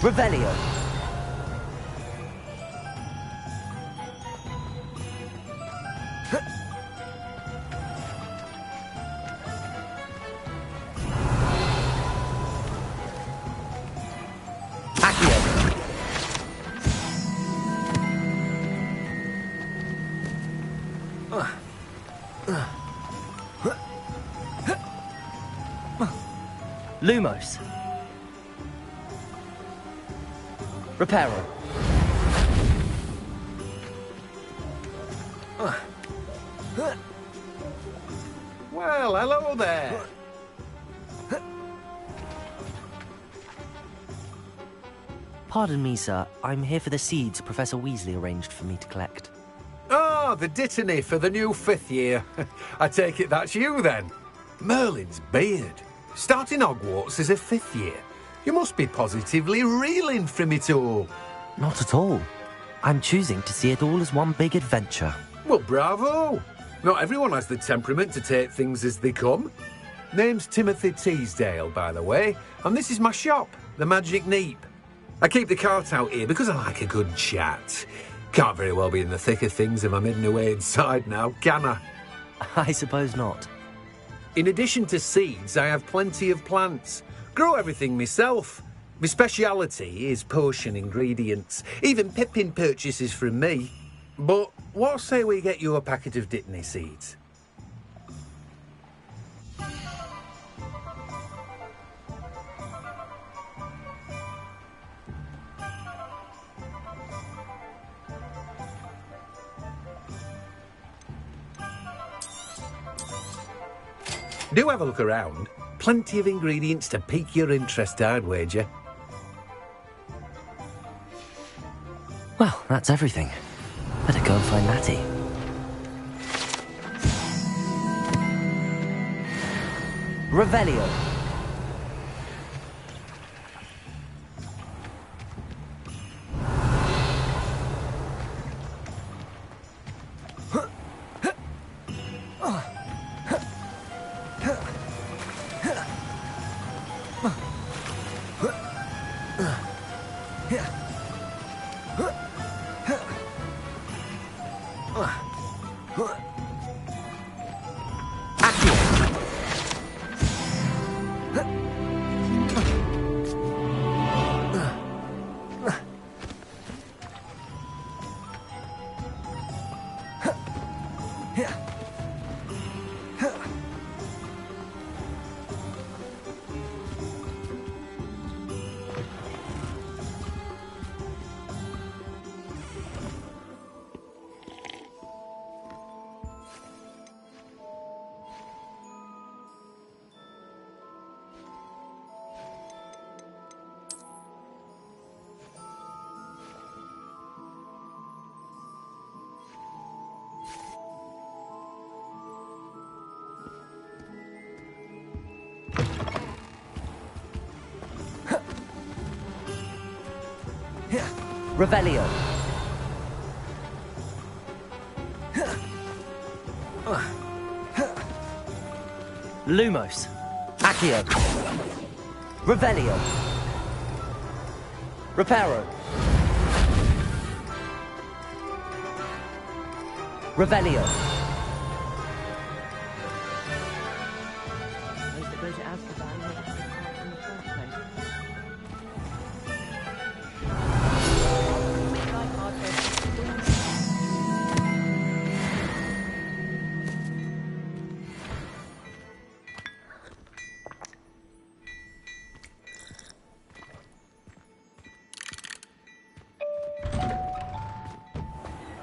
Revelio. Lumos. Reparo. Well, hello there. Pardon me, sir. I'm here for the seeds Professor Weasley arranged for me to collect. Ah, the dittany for the new 5th year. I take it that's you, then. Merlin's beard. Starting Hogwarts as a 5th year. You must be positively reeling from it all. Not at all. I'm choosing to see it all as one big adventure. Well, bravo. Not everyone has the temperament to take things as they come. Name's Timothy Teasdale, by the way, and this is my shop, the Magic Neep. I keep the cart out here because I like a good chat. Can't very well be in the thick of things if I'm hidden away inside now, can I? I suppose not. In addition to seeds, I have plenty of plants. Grow everything myself. My speciality is potion ingredients. Even Pippin purchases from me. But what say we get you a packet of dittany seeds? Do have a look around. Plenty of ingredients to pique your interest, I'd wager. Well, that's everything. Better go and find Natty. Revelio. Revelio. Lumos. Accio. Revelio. Reparo. Revelio.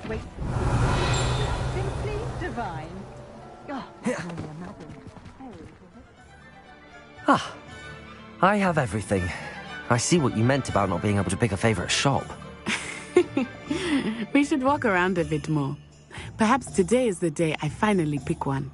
Wait. Simply divine. Ah, I have everything. I see what you meant about not being able to pick a favorite shop. We should walk around a bit more. Perhaps today is the day I finally pick one.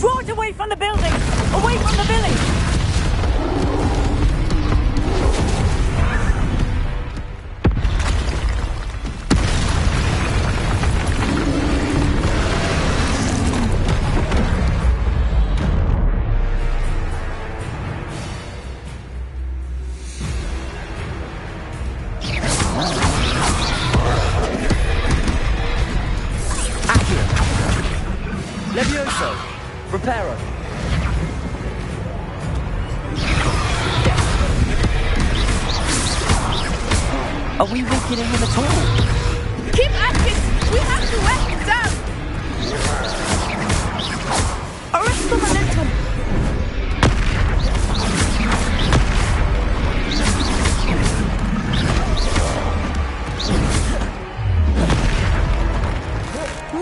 Draw it away from the building! Away from the village! Levioso! Reparo! Are we weakening him at all? Keep at it! We have to wear him down! Arrest the momentum!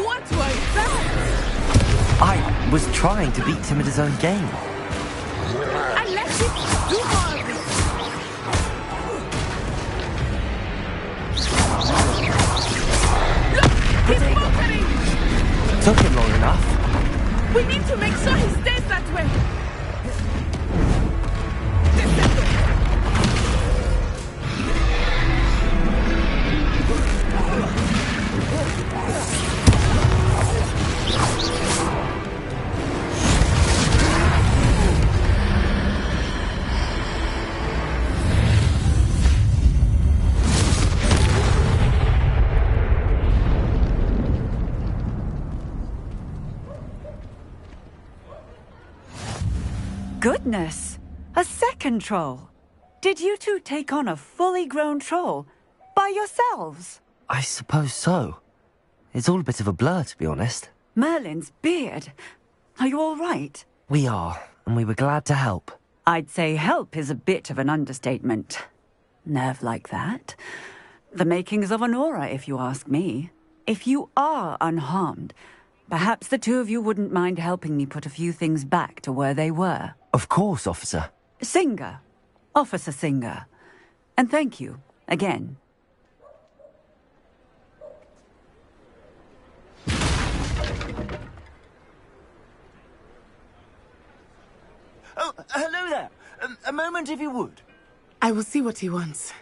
What was that? I was trying to beat him at his own game. I let it do more of it! Look! He's motoring! Took him long enough. We need to make sure he stays that way! Goodness! A second troll! Did you two take on a fully grown troll? By yourselves? I suppose so. It's all a bit of a blur, to be honest. Merlin's beard. Are you all right? We are, and we were glad to help. I'd say help is a bit of an understatement. Nerve like that. The makings of an aura, if you ask me. If you are unharmed, perhaps the two of you wouldn't mind helping me put a few things back to where they were. Of course, officer. Singer. Officer Singer. And thank you, again. Oh, hello there. A moment if you would. I will see what he wants.